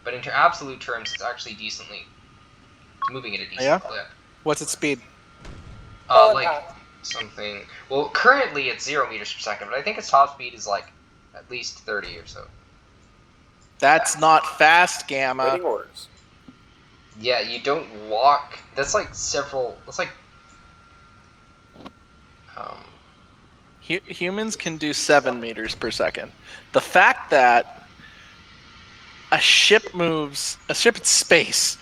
but in absolute terms, it's actually decently. It's moving at a decent Yeah? clip. What's its speed? Full Like impact. something. Well, currently it's 0 meters per second, but I think its top speed is like at least 30 or so. That's not fast, Gamma. Waiting orders. Yeah, you don't walk. That's like several. That's like. Humans can do 7 meters per second. The fact that a ship in space,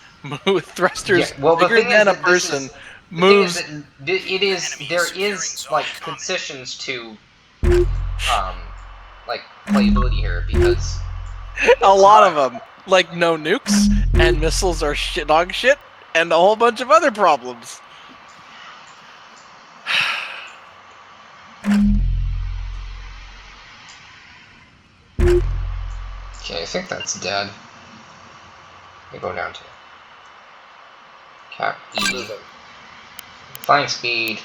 with thrusters Yeah, well, the bigger thing is than a that this person, is- moves. The thing is that it is there is like concessions to like playability here because A lot of them, like no nukes and missiles are dog shit, and a whole bunch of other problems. okay, I think that's dead. We go down to cap E, Moving. flying speed.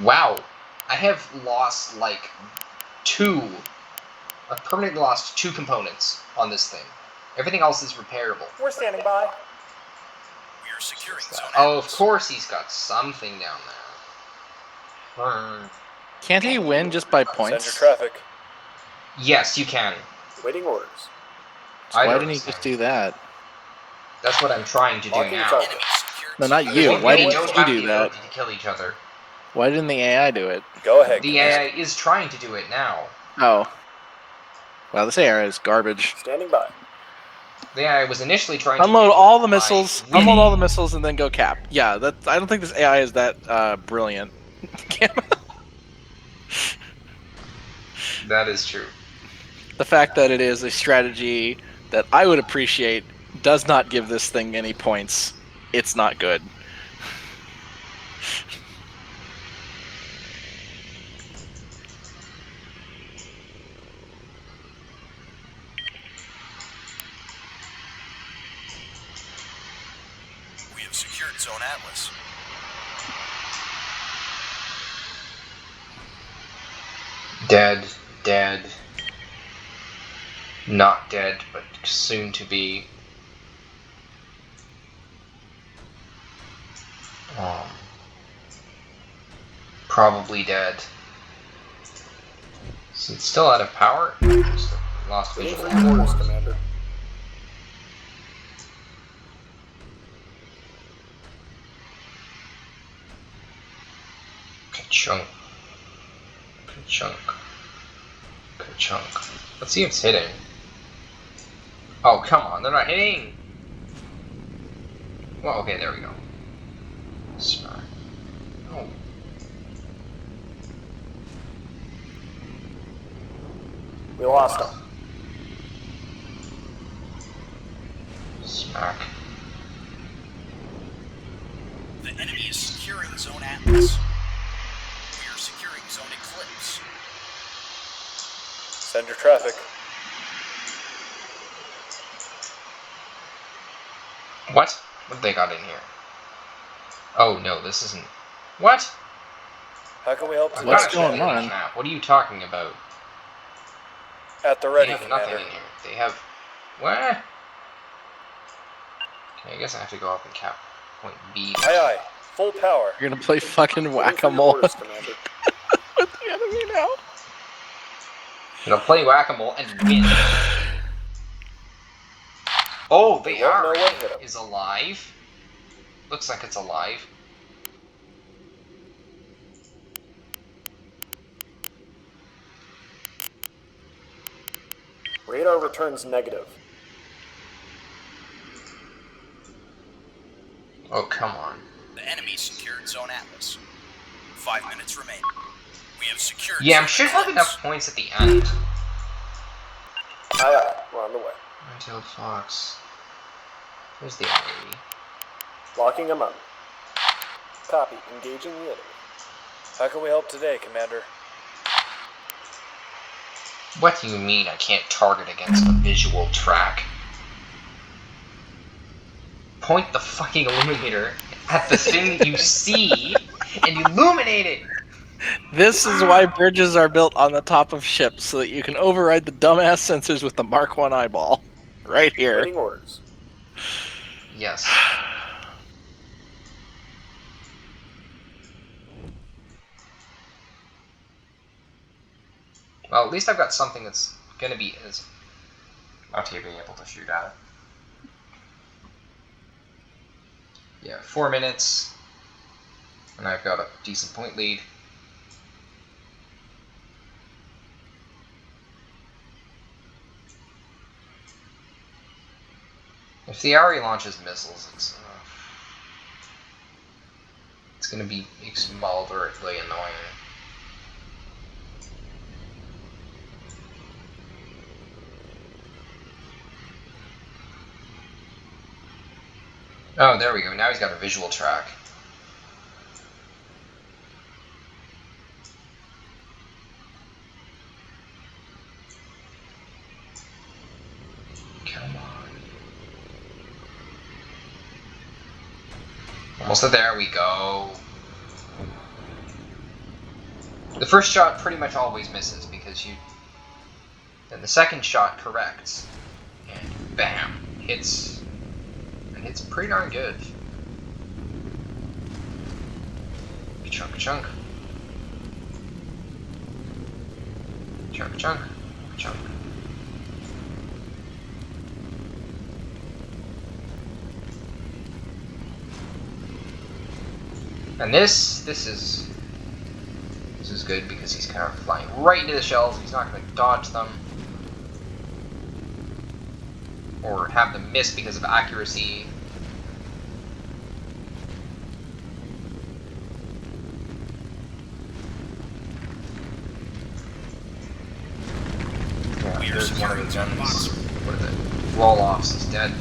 Wow, I have lost like I've permanently lost 2 components on this thing. Everything else is repairable. We're standing by. We are securing zone Oh, of Atlas. course he's got something down there. Can't he win just by Send your points? traffic. Yes, you can. Waiting orders. So I why don't didn't he understand. just do that? That's what I'm trying to do Locking now. target. Enemy secured No, not zone you. Atlas. Why They didn't don't you have do the that? ability to kill each other. Why didn't the AI do it? Go ahead, The Commander. AI is trying to do it now. Oh. Well, this AI is garbage. Standing by. The AI was initially trying to Unload do all the by missiles. winning. Unload all the missiles and then go cap. Yeah, that. I don't think this AI is that brilliant. That is true. The fact that it is a strategy that I would appreciate does not give this thing any points. It's not good. We have secured Zone Atlas. Dead, dead. Not dead, but soon to be. Probably dead. So it's still out of power? Just lost visual. Waiting for orders, Commander. Ka-chunk. Ka-chunk. Ka-chunk. Let's see if it's hitting. Oh, come on, they're not hitting! Well, okay, there we go. Smart. Oh. We lost him. Smack. The enemy is securing Zone Atlas. We are securing Zone Eclipse. Send your traffic. What? What they got in here? Oh no, this isn't. What? How can we help I've today? What's got a going ship on? map. What are you talking about? At the They ready, have nothing Commander. in here. They have. What? Okay, I guess I have to go up and cap point B. Aye, aye. Full power. You're gonna play fucking Waiting for your whack-a-mole orders, Commander. with the enemy now? They'll play whack-a-mole and win. Oh, they They won't are. know what hit 'em. Is alive. Looks like it's alive. Radar returns negative. Oh, come on. The enemy secured Zone Atlas. 5 minutes remain. We have secured Yeah, I Zone should have Eclipse. enough points at the end. Aye, aye. We're on the way. Untitled Fox. Where's the enemy? Locking him up. Copy. Engaging the enemy. How can we help today, Commander? What do you mean I can't target against a visual track? Point the fucking illuminator at the thing that you see and illuminate it! This is why bridges are built on the top of ships, so that you can override the dumbass sensors with the Mark 1 eyeball. Right here. Waiting orders. Yes. Well, at least I've got something that's gonna be as not to be able to shoot at it. Yeah, 4 minutes, and I've got a decent point lead. If the Ari launches missiles, it's gonna be moderately annoying. Oh, there we go. Now he's got a visual track. Come on. Almost there we go. The first shot pretty much always misses because then the second shot corrects. And bam. Hits. And hits pretty darn good. Chunk chunk. Chunk chunk. Chunk. And this is good because he's kind of flying right into the shells. He's not going to dodge them or have them miss because of accuracy. Yeah, We are there's one of securing the Zone guns. Boxer. What is it? roll-offs. He's dead.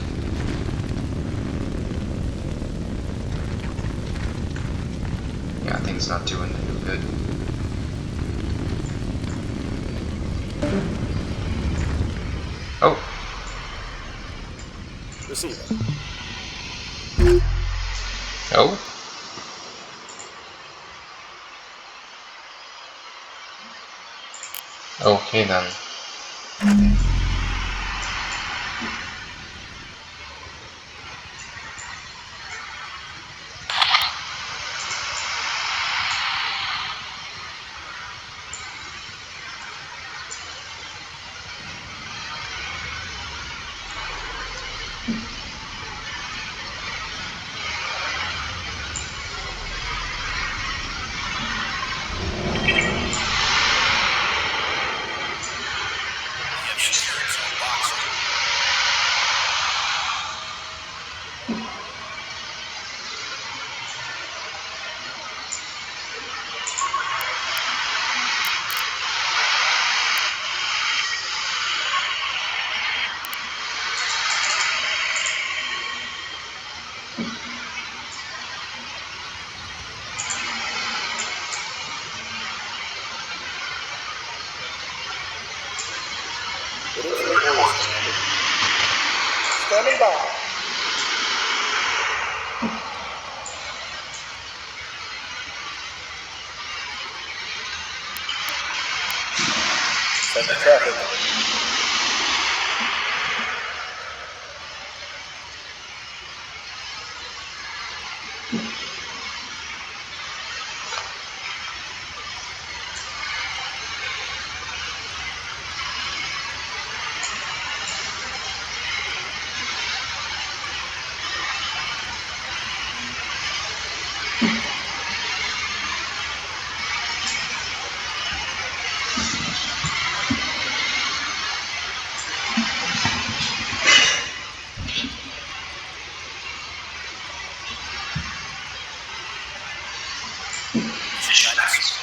Yeah, thing's not doing too good. Oh. Receiving. Oh. Okay then. We have secured zone boxing. Waiting for your orders, Commander. Standing by. Send the traffic. Mission guidance.